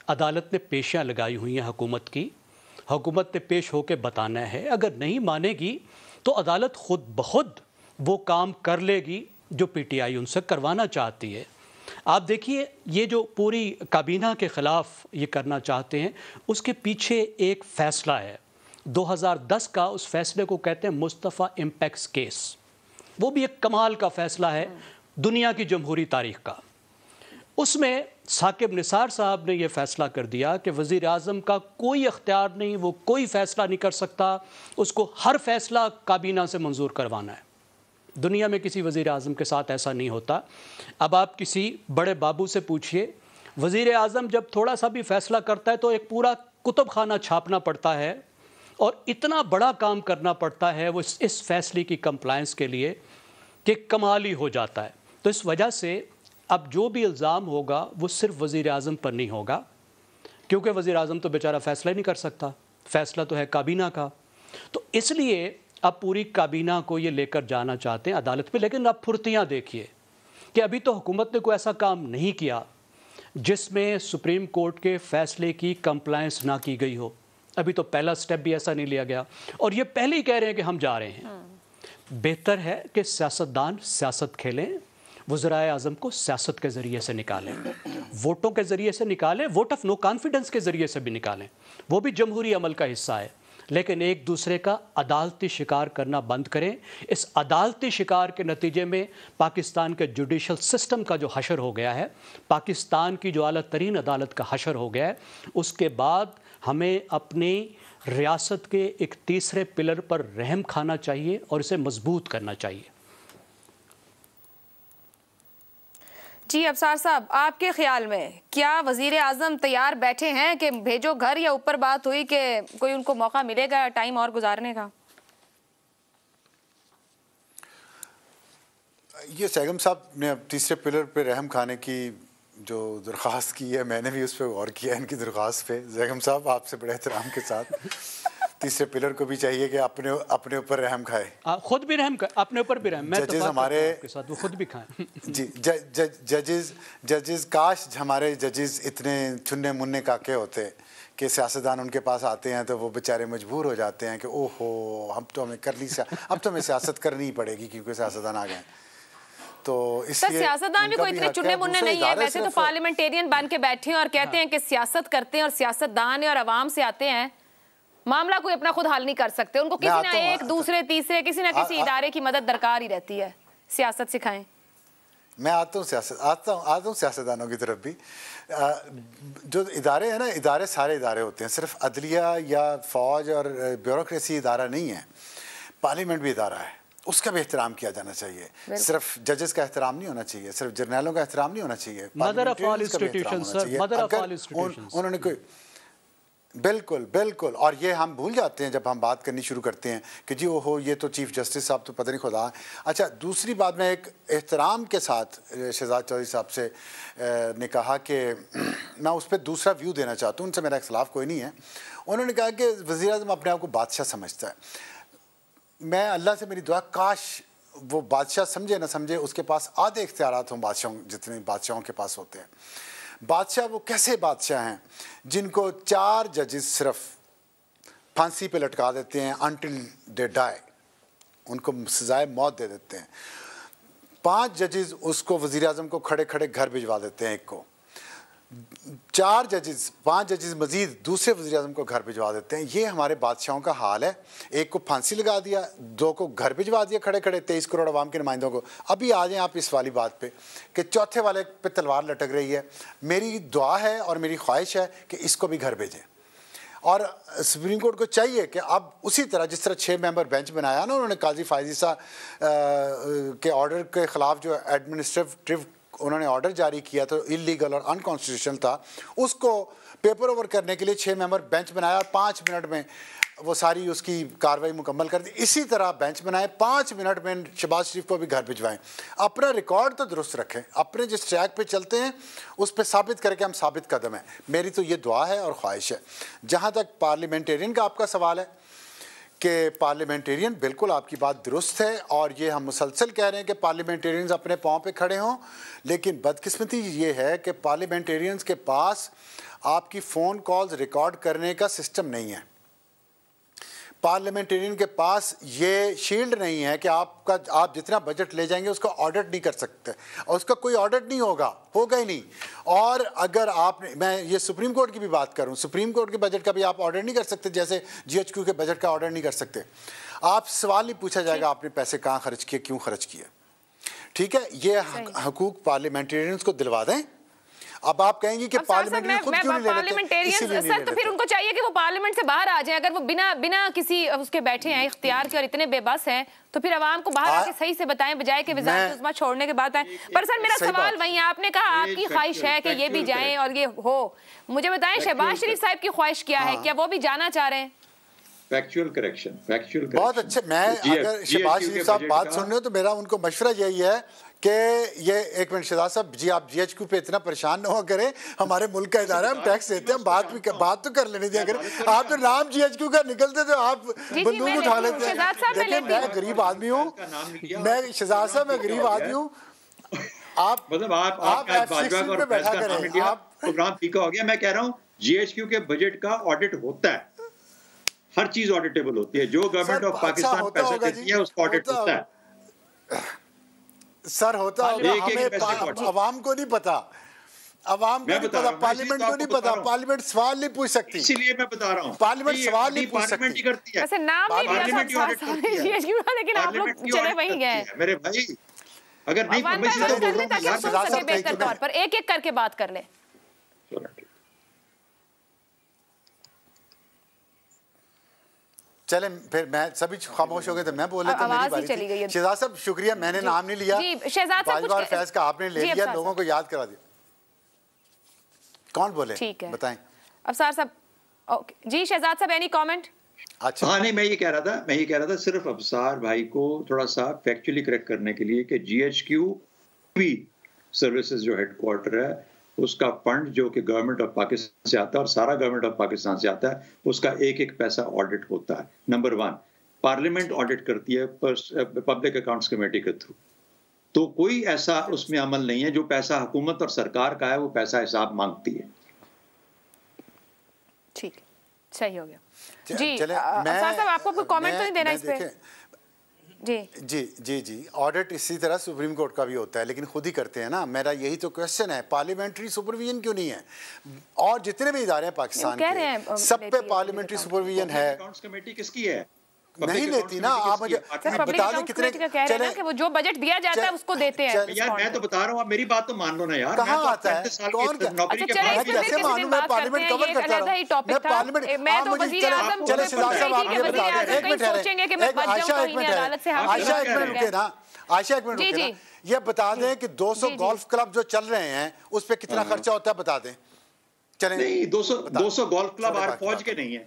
अदालत ने पेशियां लगाई हुई हैं हुकूमत की, हुकूमत ने पेश होकर बताना है। अगर नहीं मानेगी तो अदालत खुद ब खुद वो काम कर लेगी जो पीटीआई उनसे करवाना चाहती है। आप देखिए, ये जो पूरी काबीना के ख़िलाफ़ ये करना चाहते हैं, उसके पीछे एक फ़ैसला है 2010 का। उस फैसले को कहते हैं मुस्तफ़ा इम्पैक्स केस। वो भी एक कमाल का फ़ैसला है दुनिया की जमहूरी तारीख़ का। उसमें साकिब निसार साहब ने यह फ़ैसला कर दिया कि वज़ीर आज़म का कोई इख्तियार नहीं, वो कोई फ़ैसला नहीं कर सकता, उसको हर फ़ैसला काबीना से मंजूर करवाना है। दुनिया में किसी वज़ीर आज़म के साथ ऐसा नहीं होता। अब आप किसी बड़े बाबू से पूछिए, वज़ीर आज़म जब थोड़ा सा भी फ़ैसला करता है तो एक पूरा कुतुब खाना छापना पड़ता है और इतना बड़ा काम करना पड़ता है वो इस फैसले की कंप्लायंस के लिए कि कमाल ही हो जाता है। तो इस वजह से अब जो भी इल्ज़ाम होगा वो सिर्फ वज़ीर आज़म पर नहीं होगा, क्योंकि वज़ीर आज़म तो बेचारा फ़ैसला ही नहीं कर सकता, फ़ैसला तो है काबीना का। तो इसलिए अब पूरी काबीना को ये लेकर जाना चाहते हैं अदालत पे। लेकिन अब फुर्तियाँ देखिए कि अभी तो हुकूमत ने कोई ऐसा काम नहीं किया जिसमें सुप्रीम कोर्ट के फ़ैसले की कंप्लायंस ना की गई हो। अभी तो पहला स्टेप भी ऐसा नहीं लिया गया, और ये पहले ही कह रहे हैं कि हम जा रहे हैं। बेहतर है कि सियासतदान सियासत खेलें, वज़राए आज़म को सियासत के ज़रिए से निकालें, वोटों के ज़रिए से निकालें, वोट ऑफ नो कॉन्फिडेंस के ज़रिए से भी निकालें, वो भी जमहूरी अमल का हिस्सा है। लेकिन एक दूसरे का अदालती शिकार करना बंद करें। इस अदालती शिकार के नतीजे में पाकिस्तान के जुडिशल सिस्टम का जो हशर हो गया है, पाकिस्तान की जो आला तरीन अदालत का हशर हो गया है, उसके बाद हमें अपनी रियासत के एक तीसरे पिलर पर रहम खाना चाहिए और इसे मजबूत करना चाहिए।
जी अफसार साहब, आपके ख्याल में क्या वजीर आजम तैयार बैठे हैं कि भेजो घर, या ऊपर बात हुई कि कोई उनको मौका मिलेगा टाइम और गुजारने का?
ये सैगम साहब ने अब तीसरे पिलर पे रहम खाने की जो दरख्वास्त की है, मैंने भी उस पर गौर किया इनकी दरख्वास्त पे। सैगम साहब, आपसे बड़े एहतराम के साथ तीसरे पिलर को भी चाहिए कि अपने ऊपर रहम खाए,
खुद भी रहम खाए, अपने ऊपर भी रहम। मैं
जजेस हमारे
के साथ वो खुद भी खाएं।
जी, जजेस काश हमारे जजेस इतने चुन्ने मुन्ने काके होते कि सियासतदान उनके पास आते हैं तो वो बेचारे मजबूर हो जाते हैं कि ओहो अब तो हमें सियासत करनी ही पड़ेगी क्योंकि सियासतदान आ गए। तो इसलिए
सियासतदान भी कोई इतने चुन्ने मुन्ने नहीं है। वैसे तो पार्लियामेंटेरियन बन के बैठे हैं और कहते हैं कि सियासत करते हैं और सियासतदान है और आवाम से आते हैं, मामला कोई अपना खुद हल नहीं कर सकते। उनको किसी ना एक दूसरे तीसरे किसी ना किसी इदारे की मदद दरकार ही रहती है। सियासत सिखाएं।
मैं आता हूँ सियासतदानों की तरफ भी। जो इदारे हैं ना, इदारे सारे इदारे होते हैं, सिर्फ अदलिया या फौज और ब्यूरोक्रेसी इदारा नहीं है। पार्लियामेंट भी इदारा है, उसका भी एहतराम किया जाना चाहिए। सिर्फ जजेस का एहतराम नहीं होना चाहिए, सिर्फ जर्नलों का एहतराम नहीं होना चाहिए।
Mother of all institutions sir, mother of all institutions.
उन्होंने कोई बिल्कुल बिल्कुल, और ये हम भूल जाते हैं जब हम बात करनी शुरू करते हैं कि जी ओहो ये तो चीफ जस्टिस साहब तो पता नहीं खुदा। अच्छा, दूसरी बात मैं एक एहतराम के साथ शहजाद चौधरी साहब से ने कहा कि मैं उस पर दूसरा व्यू देना चाहता हूँ, उनसे मेरा इख्तलाफ कोई नहीं है। उन्होंने कहा कि वज़ीर आज़म अपने आप को बादशाह समझता है। मैं अल्लाह से मेरी दुआ, काश वो बादशाह समझे ना समझे उसके पास आधे इख्तियारात हों बादशाहों जितने बादशाहों के पास होते हैं। बादशाह वो कैसे बादशाह हैं जिनको 4 जजेस सिर्फ फांसी पे लटका देते हैं अनटिल दे डाई, उनको सजाए मौत दे देते हैं। 5 जजेस उसको वज़ीर आज़म को खड़े खड़े घर भिजवा देते हैं, एक को 5 जजेस मजीद दूसरे वज़ीर आज़म को घर भिजवा देते हैं। ये हमारे बादशाहों का हाल है। एक को फांसी लगा दिया, 2 को घर भिजवा दिया खड़े खड़े 23 करोड़ आवाम के नुमाइंदों को। अभी आ जाएं आप इस वाली बात पे कि चौथे वाले पे तलवार लटक रही है। मेरी दुआ है और मेरी ख्वाहिश है कि इसको भी घर भेजें, और सुप्रीम कोर्ट को चाहिए कि अब उसी तरह जिस तरह 6 मेंबर बेंच बनाया ना उन्होंने काजी फायजीसा के ऑर्डर के ख़िलाफ़, जो एडमिनिस्ट्रेटिव उन्होंने ऑर्डर जारी किया तो इलीगल और अनकॉन्स्टिट्यूशनल था, उसको पेपर ओवर करने के लिए 6 मेंबर बेंच बनाया और 5 मिनट में वो सारी उसकी कार्रवाई मुकम्मल कर दी। इसी तरह बेंच बनाए, 5 मिनट में शहबाज शरीफ को भी घर भिजवाएं। अपना रिकॉर्ड तो दुरुस्त रखें, अपने जिस ट्रैक पे चलते हैं उस पर साबित करके हम साबित कदम हैं। मेरी तो ये दुआ है और ख्वाहिश है। जहाँ तक पार्लियामेंटेरियन का आपका सवाल है कि पार्लियामेंटेरियन, बिल्कुल आपकी बात दुरुस्त है और ये हम मुसलसल कह रहे हैं कि पार्लियामेंटेरियंस अपने पाँव पे खड़े हों, लेकिन बदकिस्मती ये है कि पार्लियामेंटेरियंस के पास आपकी फ़ोन कॉल्स रिकॉर्ड करने का सिस्टम नहीं है। पार्लियामेंटेरियन के पास ये शील्ड नहीं है कि आप जितना बजट ले जाएंगे उसका ऑडिट नहीं कर सकते, और उसका कोई ऑडिट नहीं होगा ही नहीं। और अगर आपने, मैं ये सुप्रीम कोर्ट की भी बात करूं, सुप्रीम कोर्ट के बजट का भी आप ऑडिट नहीं कर सकते, जैसे GHQ के बजट का ऑडिट नहीं कर सकते। आप सवाल नहीं पूछा जाएगा आपने पैसे कहाँ खर्च किए, क्यों खर्च किए। ठीक है, ये हकूक पार्लियामेंटेरियंस को दिलवा दें। अब आप कहेंगे कि पार्लियामेंटेरियन खुद क्यों नहीं ले लेते?
सर, तो फिर उनको चाहिए कि वो पार्लियामेंट से बाहर आ जाएं। अगर वो बिना किसी उसके बैठे हैं इख्तियार के और इतने बेबस हैं, तो फिर आवाम को बाहर आके सही से बताएं, बजाय कि वज़ारत उज़्मा छोड़ने के बाद आए। पर सर, मेरा सवाल वही है, आपने कहा आपकी ख्वाहिश है कि ये भी जाएं और ये हो। मुझे बताएं शहबाज शरीफ साहब की ख्वाहिश क्या है, क्या वो भी जाना चाह रहे हैं?
Factual correction.
बहुत अच्छे। मैं अगर शहबाज शरीफ साहब बात सुन रहे हो तो मेरा उनको मशवरा यही है कि ये, एक मिनट शहजाद साहब जी, आप GHQ पे इतना परेशान न हो करें, हमारे मुल्क का इदारा, हम टैक्स देते हैं, हम बात तो कर लेने दिया करें। आप तो नाम GHQ का निकलते तो आप बंदूक उठा लेते हैं। देखिए, मैं गरीब आदमी हूँ, मैं शहजाद साहब, मैं गरीब आदमी हूँ। आप F16 पे बैठा करें, आप
प्रोग्राम फीका हो गया। मैं कह रहा हूँ GHQ के बजट का ऑडिट होता है, हर चीज ऑडिटेबल होती है। जो गवर्नमेंट ऑफ पाकिस्तान पैसे देती है उसका ऑडिट होता है।
सर होता होगा, हमें अवाम को नहीं पता, अवाम को नहीं पता, पार्लियामेंट को नहीं पता, पार्लियामेंट सवाल नहीं पूछ सकती।
इसीलिए मैं बता रहा हूँ,
पार्लियामेंट सवाल नहीं पूछ सकती।
करती है,
वैसे नाम नहीं लिया था, लेकिन आप लोग चले वही गए
मेरे भाई। अगर नहीं
बेहतर तौर पर एक एक करके बात कर ले।
चले फिर मैं सभी खामोश हो गए तो मैं बोले तो मेरी बारी थी। शहजाद साहब शुक्रिया, मैंने नाम नहीं लिया, शहजाद साहब फैज का आपने ले लिया, लोगों को याद करा दिया। कौन बोले
ठीक है
बताएं।
अफसार साहब ओके जी। शहजाद साहब एनी कमेंट?
अच्छा हाँ नहीं, मैं ये कह रहा था सिर्फ अफसार भाई को थोड़ा सा फैक्चुअली करेक्ट करने के लिए कि GHQ सर्विसेज जो हेडक्वार्टर है उसका फंड जो कि गवर्नमेंट ऑफ पाकिस्तान से आता है और सारा गवर्नमेंट ऑफ पाकिस्तान से आता है, उसका एक एक पैसा ऑडिट होता है। नंबर 1, पार्लियामेंट ऑडिट करती है पब्लिक अकाउंट्स कमेटी के थ्रू। तो कोई ऐसा उसमें अमल नहीं है जो पैसा हुकूमत और सरकार का है वो पैसा हिसाब मांगती है।
ठीक सही हो गया जी। साहब आपको कोई कमेंट तो नहीं देना इस पे?
जी ऑडिट इसी तरह सुप्रीम कोर्ट का भी होता है, लेकिन खुद ही करते हैं ना। मेरा यही तो क्वेश्चन है, पार्लियामेंट्री सुपरविजन क्यों नहीं है? और जितने भी इदारे हैं पाकिस्तान के सब पे पार्लियामेंट्री सुपरविजन है।
अकाउंट्स कमेटी किसकी है?
नहीं लेती ना। आप मुझे बता दें कितने
चले कि वो जो बजट दिया जाता है उसको देते हैं।
यार मैं तो बता रहा हूँ, मेरी बात तो मान लो ना यार।
कहाँ आता है? कौन नौकरी के बाद कैसे मानूं? मैं पार्लियामेंट कवर करता रहा हूँ। मैं पार्लियामेंट मैं तो वजीर आज़म चले शहजाद साहब आप ये बता दें। एक मिनट है, आयशा एक मिनट है, आयशा एक मिनट रुके ना, आयशा एक मिनट रुके ना। ये बता दें कि 200 गोल्फ क्लब जो चल रहे हैं उस पर कितना खर्चा होता है बता दें। चलें
नहीं 200 गोल्फ क्लब आर फौज के नहीं है,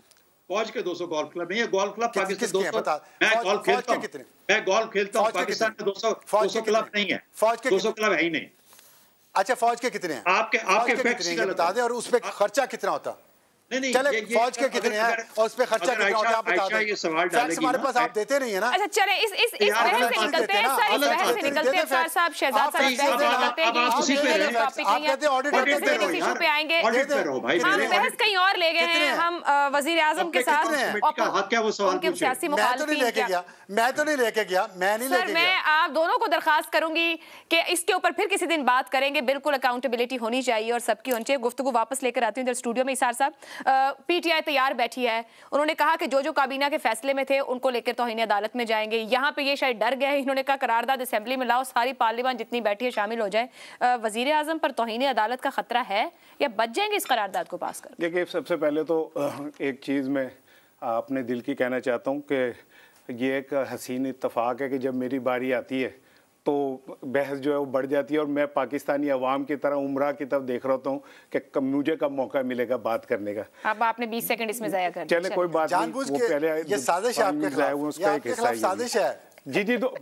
फौज के 200 गोल्फ क्लब नहीं है। गोल्फ क्लब पाकिस्तान 200 मैं गोल्फ खेलता हूँ पाकिस्तान में 200 क्लब नहीं है। फौज के 200 क्लब है ही नहीं।
अच्छा फौज के कितने हैं?
आपके फैक्ट्स
कितने बता दें और उस पे खर्चा कितना होता?
नहीं
चले फौज के कितने हैं और उस पे खर्चा कितना होता है आप बता दें।
ये सवाल डालेगी
हमारे पास आप देते नहीं है ना।
अच्छा चले इस बहस से निकलते हैं, सर इस बहस से निकलते हैं। सर साहब शहजाद साहब निकलते हैं कि टॉपिक नहीं है, ऑडिट इशू पे आएंगे। हम बहस कहीं और ले गए हैं, हम वजीर आजम के साथ उनके सियासी मुखालिफिन।
मैं तो नहीं लेके गया, मैं नहीं लेके गया।
मैं आप दोनों को दरखास्त करूंगी कि इसके ऊपर फिर किसी दिन बात करेंगे। बिल्कुल अकाउंटेबिलिटी होनी चाहिए और सबकी होनी चाहिए। गुफ्तगू वापस लेकर आती हूँ इधर स्टूडियो में। इसार साहब PTI तैयार बैठी है, उन्होंने कहा कि जो काबीना के फैसले में थे उनको लेकर तौहीन अदालत में जाएंगे। यहाँ पे ये शायद डर गए, इन्होंने कहा करारदाद असेंबली में लाओ, सारी पार्लियामेंट जितनी बैठी है शामिल हो जाए। वजीर आजम पर तौहीन अदालत का खतरा है या बच जाएंगे इस करारदाद को पास कर?
देखिए सबसे पहले तो एक चीज़ मैं अपने दिल की कहना चाहता हूँ कि ये एक हसीन इत्तफाक है कि जब मेरी बारी आती है तो बहस जो है वो बढ़ जाती है और मैं पाकिस्तानी अवाम की तरह उम्रा की तरफ देख रहा हूँ कि मुझे कब मौका मिलेगा बात करने का।
अब आपने 20 सेकंड इसमें जाया कर
चले कोई बात नहीं, वो पहले
ये साजिश है आपके खिलाफ,
उसका एक हिस्सा
साजिश है।
जी तो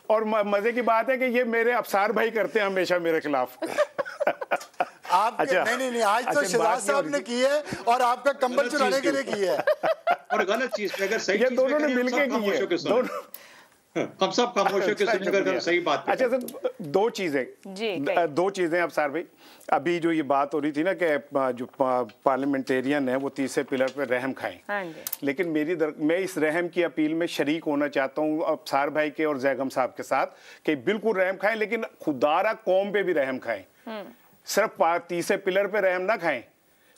और मजे की बात है कि ये मेरे अफसार भाई करते हैं हमेशा मेरे खिलाफ।
आप अच्छा, नहीं आज तो शहजाद साहब ने की है और आपका कंबल चुराने के लिए की है।
और गलत चीज पे अगर सही
ये दोनों ने मिलके की है, दोनों
हम सब खामोश होकर सुनेंगे सही बात।
अच्छा सर दो चीजें अफसार भाई, अभी जो ये बात हो रही थी ना कि जो पार्लियामेंटेरियन है वो तीसरे पिलर पे रहम खाएं, लेकिन मैं इस रहम की अपील में शरीक होना चाहता हूँ अफसार भाई के और जैगम साहब के साथ कि बिल्कुल रहम खाएं, लेकिन खुदारा कौम पे भी रहम खाएं। सिर्फ तीसरे पिलर पे रहम ना खाएं,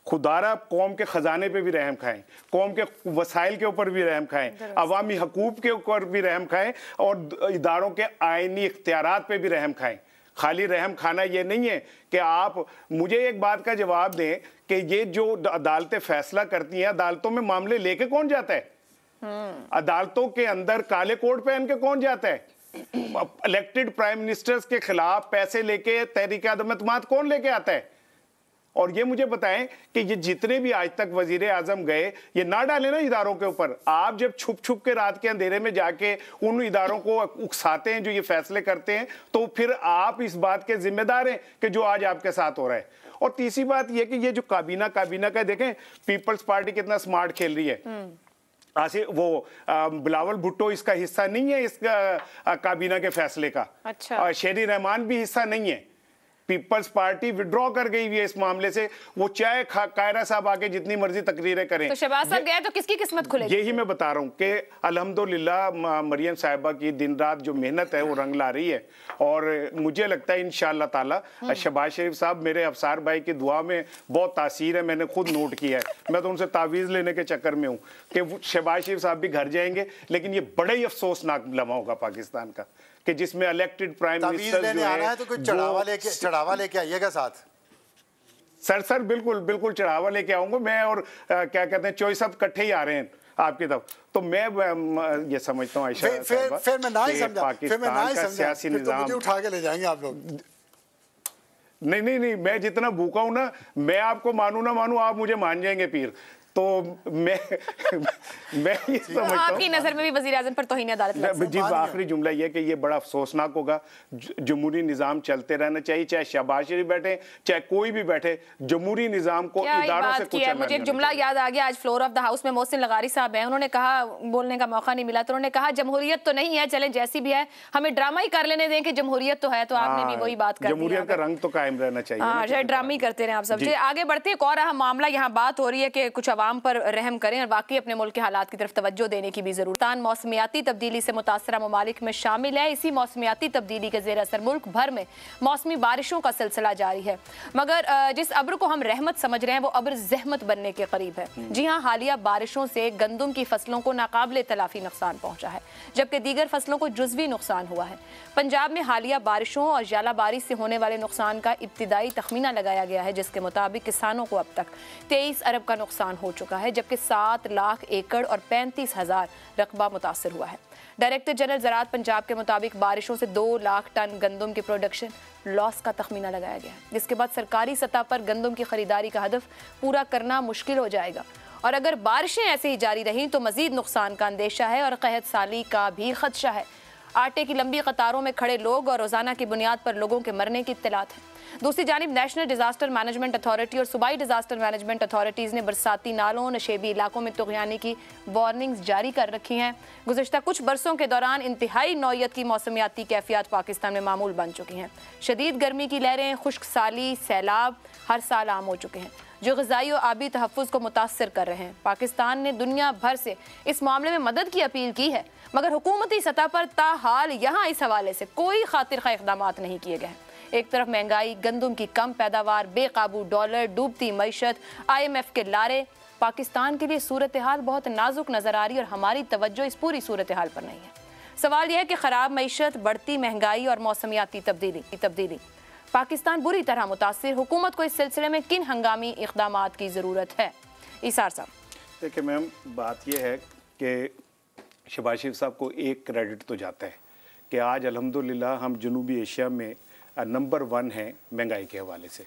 खुदारा कौम के खजाने पे भी रहम खाएं, कौम के वसाइल के ऊपर भी रहम खाएं, अवामी हकूक के ऊपर भी रहम खाएं और इदारों के आइनी इख्तियारात पे भी रहम खाएं। खाली रहम खाना ये नहीं है कि आप मुझे एक बात का जवाब दें कि ये जो अदालतें फैसला करती हैं, अदालतों में मामले लेके कौन जाता है? अदालतों के अंदर काले कोट पहन के कौन जाता है? इलेक्टेड प्राइम मिनिस्टर्स के खिलाफ पैसे लेके तहरीक अदम एतमाद कौन लेके आता है? और ये मुझे बताएं कि ये जितने भी आज तक वजीर आजम गए, ये ना डाले ना इदारों के ऊपर। आप जब छुप छुप के रात के अंधेरे में जाके उन इदारों को उकसाते हैं जो ये फैसले करते हैं, तो फिर आप इस बात के जिम्मेदार हैं कि जो आज आपके साथ हो रहा है। और तीसरी बात ये कि ये जो काबीना का देखें, पीपल्स पार्टी कितना स्मार्ट खेल रही है। बिलावल भुट्टो इसका हिस्सा नहीं है, इस काबीना के फैसले का।
अच्छा।
शेरी रहमान भी हिस्सा नहीं है। पीपल्स पार्टी विड्रॉ कर गई हुई है इस मामले से। वो चाहे कायरा साहब आके जितनी मर्जी तकरीरें करें,
तो शहबाज साहब गए तो किसकी किस्मत खुलेगी?
यही मैं बता रहा हूँ कि अल्हम्दुलिल्लाह मरियम साहिबा की दिन रात जो मेहनत है वो रंग ला रही है, और मुझे लगता है इंशाअल्लाह ताला शहबाज शरीफ साहब मेरे अफसार भाई की दुआ में बहुत तासीर है, मैंने खुद नोट किया है। मैं तो उनसे तावीज़ लेने के चक्कर में हूँ कि शहबाज शरीफ साहब भी घर जाएंगे, लेकिन ये बड़ा ही अफसोसनाक लम्हा होगा पाकिस्तान का कि जिसमें इलेक्टेड प्राइम मिनिस्टर
लेने आना है तो कोई चढ़ावा लेके आइएगा साथ।
सर बिल्कुल बिल्कुल चढ़ावा लेके आऊंगा मैं, और क्या कहते हैं चॉइस सब इकट्ठे ही आ रहे हैं आपकी तरफ। तो मैं ये समझता हूँ आयशा
फिर मैं ना ही समझा,
पाकिस्तान का सियासी निजाम
मुझे उठा के ले जाएंगे आप लोग।
नहीं, मैं जितना भूखा हूं ना, मैं आपको मानू ना मानू, आप मुझे मान जाएंगे पीर। तो मैं ये समझता हूं
आपकी नजर में भी वज़ीर-ए-आज़म पर तौहीन अदालत लग
जी। आखिरी जुमला ये कि ये बड़ा अफसोसनाक होगा। जमहूरी निज़ाम चलते रहना चाहिए, चाहे शहबाज शरीफ बैठे चाहे कोई भी बैठे, जमहूरी निज़ाम को इदारों से कुछ।
मुझे एक जुमला याद आ गया, आज फ्लोर ऑफ द हाउस में मोहसिन लगारी साहब हैं, उन्होंने कहा, बोलने का मौका नहीं मिला तो उन्होंने कहा जमहूरियत तो नहीं है, चले जैसी भी है, हमें ड्रामा ही कर लेने दें कि जमहूरियत तो है। तो आपने भी वही बात कर दी,
जमहूरियत का रंग तो कायम रहना चाहिए,
ड्रामा ही करते रहे आप सब। आगे बढ़ते एक और अहम मामला, यहाँ बात हो रही है कि कुछ अवाम पर रहम करें और वाकई अपने मुल्क के हालात की तरफ तवज्जो देने की भी जरूरत है। मौसमियाती तब्दीली से मुतासरा ममालिक में शामिल है। इसी मौसमियाती तब्दीली के ज़ेर असर मुल्क भर में मौसमी बारिशों का सिलसिला जारी है, मगर जिस अब्र को हम रहमत समझ रहे हैं वो अब्र ज़हमत बनने के करीब है। जी हाँ, हालिया बारिशों से गंदम की फसलों को नाकाबिले तलाफी नुकसान पहुंचा है, जबकि दीगर फसलों को जुज़वी नुकसान हुआ है। पंजाब में हालिया बारिशों और जालाबारी से होने वाले नुकसान का इब्तिदाई तखमीना लगाया गया है, जिसके मुताबिक किसानों को अब तक 23 अरब का नुकसान हो चुका है, जबकि 7 लाख एकड़ और 35,000 रकबा मुतासर हुआ है। डायरेक्टर जनरल ज़राअत पंजाब के मुताबिक बारिशों से 2 लाख टन गंदम की प्रोडक्शन लॉस का तखमीना लगाया गया है, जिसके बाद सरकारी सतह पर गंदम की खरीदारी का हदफ पूरा करना मुश्किल हो जाएगा। और अगर बारिशें ऐसे ही जारी रहीं तो मजीद नुकसान का अंदेशा है और कहत साली का भी खदशा है। आटे की लंबी कतारों में खड़े लोग और रोजाना की बुनियाद पर लोगों के मरने की इत्तलात है। दूसरी जानिब नेशनल डिजास्टर मैनेजमेंट अथॉरिटी और सूबाई डिजास्टर मैनेजमेंट अथॉरिटीज़ ने बरसाती नालों नशेबी इलाकों में तुग़यानी की वार्निंग्स जारी कर रखी हैं। गुज़िश्ता कुछ बरसों के दौरान इंतहाई नौयत की मौसमियाती कैफियत पाकिस्तान में मामूल बन चुकी हैं। शदीद गर्मी की लहरें, खुश्क साली, सैलाब हर साल आम हो चुके हैं, जो ग़िज़ाई और आबी तहफ़्फ़ुज़ को मुतासर कर रहे हैं। पाकिस्तान ने दुनिया भर से इस मामले में मदद की अपील की है, मगर हुकूमती सतह पर ताहाल यहाँ इस हवाले से कोई खातिर खा इक़दाम नहीं किए गए। एक तरफ महंगाई, गंदम की कम पैदावार, बेकाबू डॉलर, डूबती मईशत, IMF के लारे, पाकिस्तान के लिए सूरत हाल बहुत नाजुक नज़र आ रही है और हमारी तवज्जो इस पूरी सूरत हाल पर नहीं है। सवाल यह है कि ख़राब मईशत, बढ़ती महंगाई और मौसमियाती तब्दीली पाकिस्तान बुरी तरह मुतासिर, हुकूमत को इस सिलसिले में किन हंगामी इक़दामात की ज़रूरत है? ईसार साहब।
देखिए मैम, बात यह है कि शहबाज शरीफ साहब को एक क्रेडिट तो जाता है कि आज अल्हम्दुलिल्लाह हम जनूबी एशिया में नंबर 1 है महंगाई के हवाले से,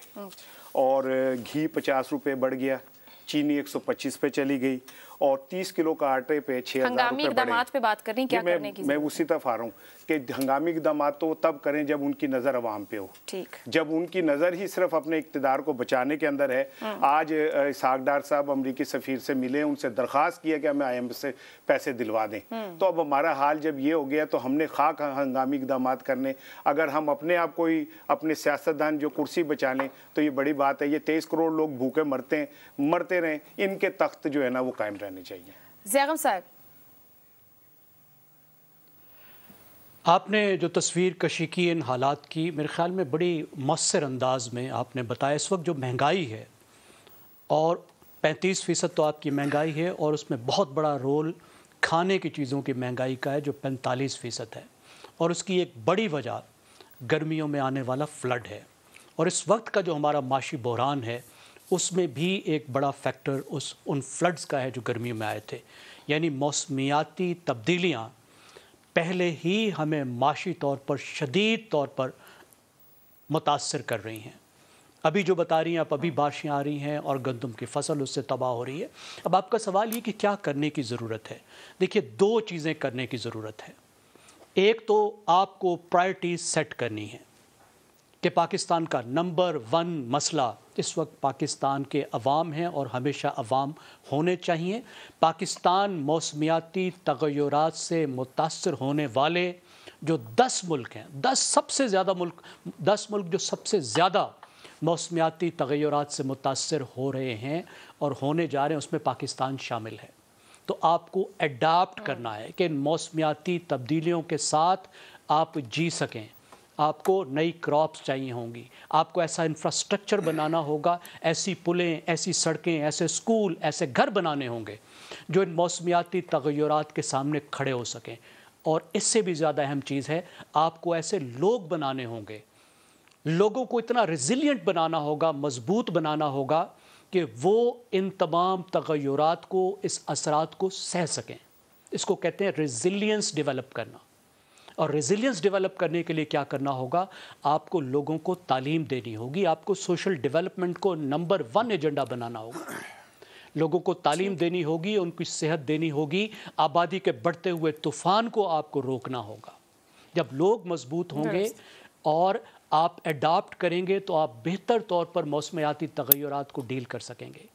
और घी 50 रुपये बढ़ गया, चीनी 125 पे चली गई, और 30 किलो का आटे पे 6,000 रुपये बढ़े।
पे बात करनी, क्या करने की
मैं उसी तरफ आ रहा हूँ कि हंगामी इक़दाम तो तब करें जब उनकी नज़र अवाम पे हो।
ठीक, जब
उनकी नज़र ही सिर्फ अपने इक़्तिदार को बचाने के अंदर है। आज इसहाक डार साहब अमरीकी सफ़ीर से मिले, उनसे दरख्वास्त किया कि हमें IMF से पैसे दिलवा दें। तो अब हमारा हाल जब ये हो गया तो हमने खाक हंगामी इक़दाम करने, अगर हम अपने आप को ही अपने सियासतदान जो कुर्सी बचा लें तो ये बड़ी बात है। ये 23 करोड़ लोग भूखे मरते रहें, इनके तख्त जो है ना वो कायम रहने चाहिए।
ज़ैगम साहब,
आपने जो तस्वीर कशी की इन हालात की, मेरे ख़्याल में बड़ी मौसर अंदाज में आपने बताया। इस वक्त जो महंगाई है, और 35% तो आपकी महंगाई है, और उसमें बहुत बड़ा रोल खाने की चीज़ों की महंगाई का है जो 45% है, और उसकी एक बड़ी वजह गर्मियों में आने वाला फ्लड है। और इस वक्त का जो हमारा माशी बहरान है उसमें भी एक बड़ा फैक्टर उन फ्लड्स का है जो गर्मियों में आए थे। यानी मौसमियाती तब्दीलियाँ पहले ही हमें माशी तौर पर शदीद तौर पर मुतासर कर रही हैं। अभी जो बता रही हैं आप, अभी बारिशें आ रही हैं और गंदम की फसल उससे तबाह हो रही है। अब आपका सवाल ये कि क्या करने की ज़रूरत है। देखिए, 2 चीज़ें करने की ज़रूरत है। एक तो आपको प्रायोरिटीज सेट करनी है कि पाकिस्तान का नंबर 1 मसला इस वक्त पाकिस्तान के अवाम हैं और हमेशा अवाम होने चाहिए। पाकिस्तान मौसमियाती तग़य्युरात से मुतासर होने वाले जो 10 मुल्क हैं, 10 मुल्क जो सबसे ज़्यादा मौसमियाती तग़य्युरात से मुतासर हो रहे हैं और होने जा रहे हैं, उसमें पाकिस्तान शामिल है। तो आपको एडाप्ट करना है कि इन मौसमियाती तब्दीलियों के साथ आप जी सकें। आपको नई क्रॉप्स चाहिए होंगी, आपको ऐसा इंफ्रास्ट्रक्चर बनाना होगा, ऐसी पुलें, ऐसी सड़कें, ऐसे स्कूल, ऐसे घर बनाने होंगे जो इन मौसमियाती तग़य्युरात के सामने खड़े हो सकें। और इससे भी ज़्यादा अहम चीज़ है, आपको ऐसे लोग बनाने होंगे, लोगों को इतना रिजिलियंट बनाना होगा, मजबूत बनाना होगा कि वो इन तमाम तग़य्युरात को, इस असरात को सह सकें। इसको कहते हैं रेजिलियंस डेवलप करना। और रेजिलियंस डेवलप करने के लिए क्या करना होगा? आपको लोगों को तालीम देनी होगी, आपको सोशल डेवलपमेंट को नंबर 1 एजेंडा बनाना होगा। लोगों को तालीम देनी होगी, उनकी सेहत देनी होगी, आबादी के बढ़ते हुए तूफ़ान को आपको रोकना होगा। जब लोग मजबूत होंगे और आप अडाप्ट करेंगे तो आप बेहतर तौर पर मौसमियाती तग़य्युरात को डील कर सकेंगे।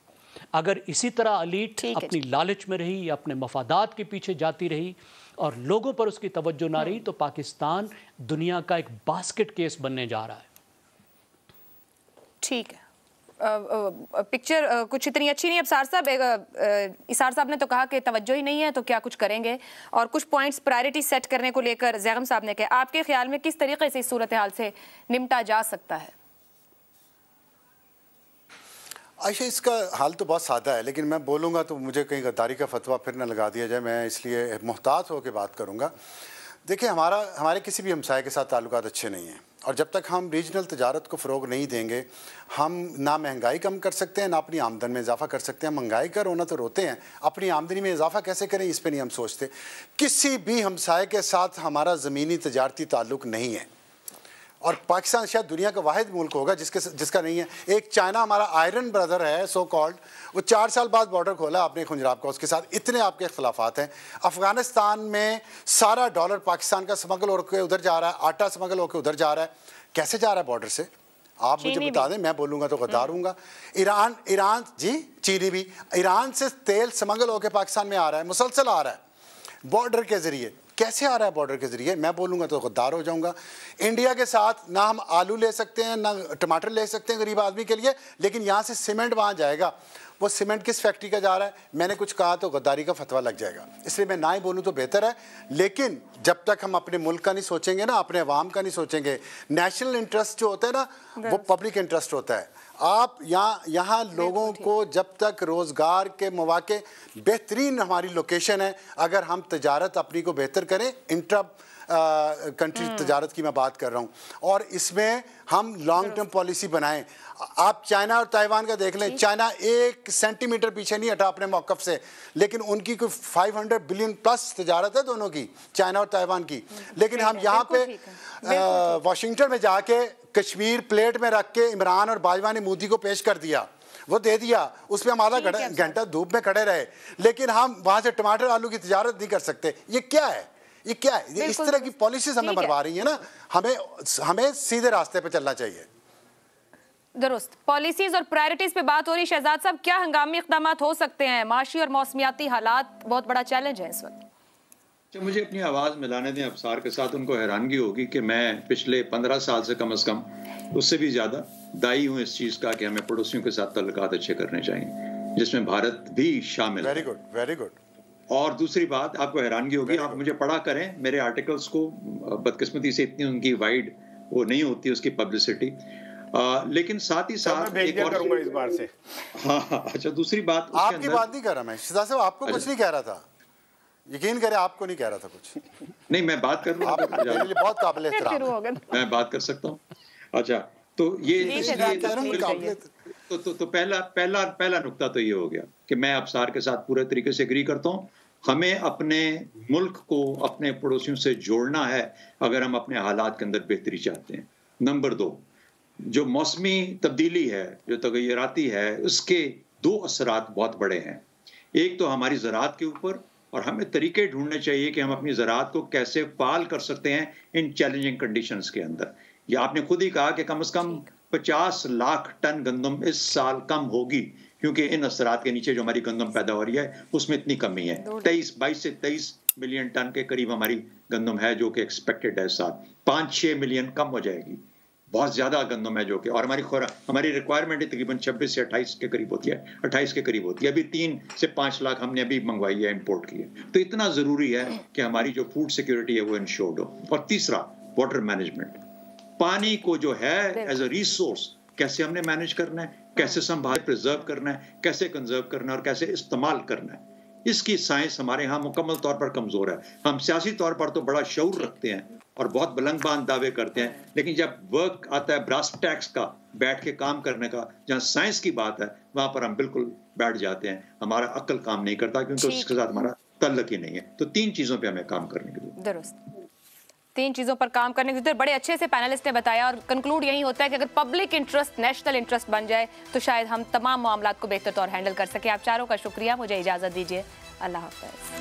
अगर इसी तरह अलीट अपनी लालच में रही या अपने मफादात के पीछे जाती रही और लोगों पर उसकी तवज्जो ना रही, तो पाकिस्तान दुनिया का एक बास्केट केस बनने जा रहा है।
ठीक है, पिक्चर कुछ इतनी अच्छी नहीं। अब इसार साहब ने तो कहा कि तवज्जो ही नहीं है, तो क्या कुछ करेंगे, और कुछ पॉइंट्स प्रायोरिटी सेट करने को लेकर ज़ैगम साहब ने कहा। आपके ख्याल में किस तरीके से इस सूरत हाल से निपटा जा सकता है?
आयशा, इसका हाल तो बहुत सादा है, लेकिन मैं बोलूँगा तो मुझे कहीं गद्दारी का फतवा फिर ना लगा दिया जाए। मैं इसलिए मुहतात होकर बात करूँगा। देखिए, हमारे किसी भी हमसाये के साथ ताल्लुकात अच्छे नहीं हैं, और जब तक हम रीजनल तजारत को फ़रोग नहीं देंगे, हम ना महंगाई कम कर सकते हैं, ना अपनी आमदन में इजाफा कर सकते हैं। महंगाई का रोना तो रोते हैं, अपनी आमदनी में इजाफा कैसे करें इस पर नहीं हम सोचते। किसी भी हमसाये के साथ हमारा ज़मीनी तजारती ताल्लुक़ नहीं है, और पाकिस्तान शायद दुनिया का वाहिद मुल्क होगा जिसका नहीं है। एक चाइना हमारा आयरन ब्रदर है सो कॉल्ड, वो 4 साल बाद बॉर्डर खोला आपने खुंजराब का, उसके साथ इतने आपके इख्तलाफात हैं। अफ़गानिस्तान में सारा डॉलर पाकिस्तान का स्मगल होकर उधर जा रहा है, आटा स्मगल होकर उधर जा रहा है। कैसे जा रहा है बॉर्डर से? आप मुझे बता दें, मैं बोलूँगा तो गद्दार हूँगा। ईरान जी, चीनी भी ईरान से तेल स्मगल होकर पाकिस्तान में आ रहा है, मुसलसल आ रहा है बॉर्डर के ज़रिए। कैसे आ रहा है बॉर्डर के ज़रिए? मैं बोलूँगा तो गद्दार हो जाऊँगा। इंडिया के साथ ना हम आलू ले सकते हैं, ना टमाटर ले सकते हैं गरीब आदमी के लिए, लेकिन यहाँ से सीमेंट वहाँ जाएगा। वो सीमेंट किस फैक्ट्री का जा रहा है? मैंने कुछ कहा तो गद्दारी का फतवा लग जाएगा, इसलिए मैं ना ही बोलूँ तो बेहतर है। लेकिन जब तक हम अपने मुल्क का नहीं सोचेंगे ना, अपने अवाम का नहीं सोचेंगे, नेशनल इंटरेस्ट जो होता है ना, वो पब्लिक इंटरेस्ट होता है। आप यहाँ लोगों को जब तक रोज़गार के मौके, बेहतरीन हमारी लोकेशन है, अगर हम तजारत अपनी को बेहतर करें, इंट्रा कंट्री तजारत की मैं बात कर रहा हूँ, और इसमें हम लॉन्ग टर्म पॉलिसी बनाएं। आप चाइना और ताइवान का देख लें, चाइना 1 सेंटीमीटर पीछे नहीं हटा अपने मौक़िफ़ से, लेकिन उनकी कोई 500 बिलियन प्लस तजारत है दोनों की, चाइना और ताइवान की। लेकिन हम यहाँ पे वाशिंगटन में जाके कश्मीर प्लेट में रख के इमरान और बाजवा ने मोदी को पेश कर दिया, वो दे दिया, उस पर हम आधा घंटा धूप में खड़े रहे, लेकिन हम वहाँ से टमाटर आलू की तजारत नहीं कर सकते। ये क्या है? ये क्या है? ये इस तरह की पॉलिसीज हमें बरवा रही है ना। हमें सीधे रास्ते पे चलना चाहिए।
दुरुस्त पॉलिसीज और प्रायोरिटीज पे बात हो रही। शहजाद साहब, क्या हंगामी इक़दाम हो सकते हैं? माशी और मौसमियाती हालात बहुत बड़ा चैलेंज है इस वक्त।
मुझे अपनी आवाज़ मिलाने दें अफसार के साथ। उनको हैरानगी होगी कि मैं पिछले 15 साल से कम अज़ कम, उससे भी ज़्यादा दाई हूँ इस चीज़ का कि हमें पड़ोसियों के साथ तल्लुकात अच्छे करने चाहिए, जिसमें भारत भी शामिल है।
Very good, very good.
और दूसरी बात, आपको हैरानगी होगी, आप मुझे पढ़ा करें मेरे आर्टिकल्स को, बदकिस्मती से इतनी उनकी वाइड वो नहीं होती उसकी पब्लिसिटी, लेकिन साथ ही साथ
एक और करूंगा इस बार से।
हाँ, अच्छा, दूसरी बात,
आपकी बात नहीं कर रहा मैं शहजाद साहब, आपको कुछ नहीं कह रहा था, यकीन करें, आपको नहीं कह रहा था कुछ। नहीं,
मैं बात कर रहा हूँ,
बहुत काबिल एहतराम,
मैं बात कर सकता हूँ। अच्छा, तो ये तो पहला नुक्ता तो ये हो गया कि मैं अफसार के साथ पूरे तरीके से एग्री करता हूँ। हमें अपने मुल्क को अपने पड़ोसियों से जोड़ना है अगर हम अपने हालात के अंदर बेहतरी चाहते हैं। नंबर 2, जो मौसमी तब्दीली है, जो तगय्युराती है, उसके 2 असरात बहुत बड़े हैं। एक तो हमारी ज़राअत के ऊपर, और हमें तरीके ढूंढने चाहिए कि हम अपनी ज़राअत को कैसे फाल कर सकते हैं इन चैलेंजिंग कंडीशंस के अंदर। या आपने खुद ही कहा कि कम से कम 50 लाख टन गंदम इस साल कम होगी, क्योंकि इन असरात के नीचे जो हमारी गंदम पैदा हो रही है उसमें इतनी कमी है। 22 से 23 मिलियन टन के करीब हमारी गंदम है जो कि एक्सपेक्टेड है, साथ 5-6 मिलियन कम हो जाएगी। बहुत ज्यादा गंदम है जो कि, और हमारी रिक्वायरमेंट तकरीबन 26 से 28 के करीब होती है, 28 के करीब होती है। अभी 3 से 5 लाख हमने अभी मंगवाई है, इंपोर्ट की है। तो इतना जरूरी है कि हमारी जो फूड सिक्योरिटी है वो इंश्योर्ड हो। और तीसरा, वाटर मैनेजमेंट। पानी को जो है एज अ रिसोर्स कैसे हमने मैनेज करना है, कैसे संभाल प्रिजर्व करना है, कैसे कंजर्व करना है और कैसे इस्तेमाल करना है, इसकी साइंस हमारे यहाँ मुकम्मल तौर पर कमजोर है। हम सियासी तौर पर तो बड़ा शऊर रखते हैं और बहुत बुलंदबान दावे करते हैं, लेकिन जब वर्क आता है ब्रास टैक्स का, बैठ के काम करने का, जहाँ साइंस की बात है, वहां पर हम बिल्कुल बैठ जाते हैं। हमारा अक्ल काम नहीं करता क्योंकि उसके साथ हमारा तल्लक ही नहीं है। तो 3 चीजों पे हमें काम करने की जरूरत।
दुरुस्त, 3 चीजों पर काम करने की जरूरत। बड़े अच्छे से पैनलिस्ट ने बताया और कंक्लूड यही होता है कि अगर पब्लिक इंटरेस्ट नेशनल इंटरेस्ट बन जाए तो शायद हम तमाम मामलात को बेहतर तौर हैंडल कर सके। आप चारों का शुक्रिया, मुझे इजाजत दीजिए, अल्लाह हाफ़िज़।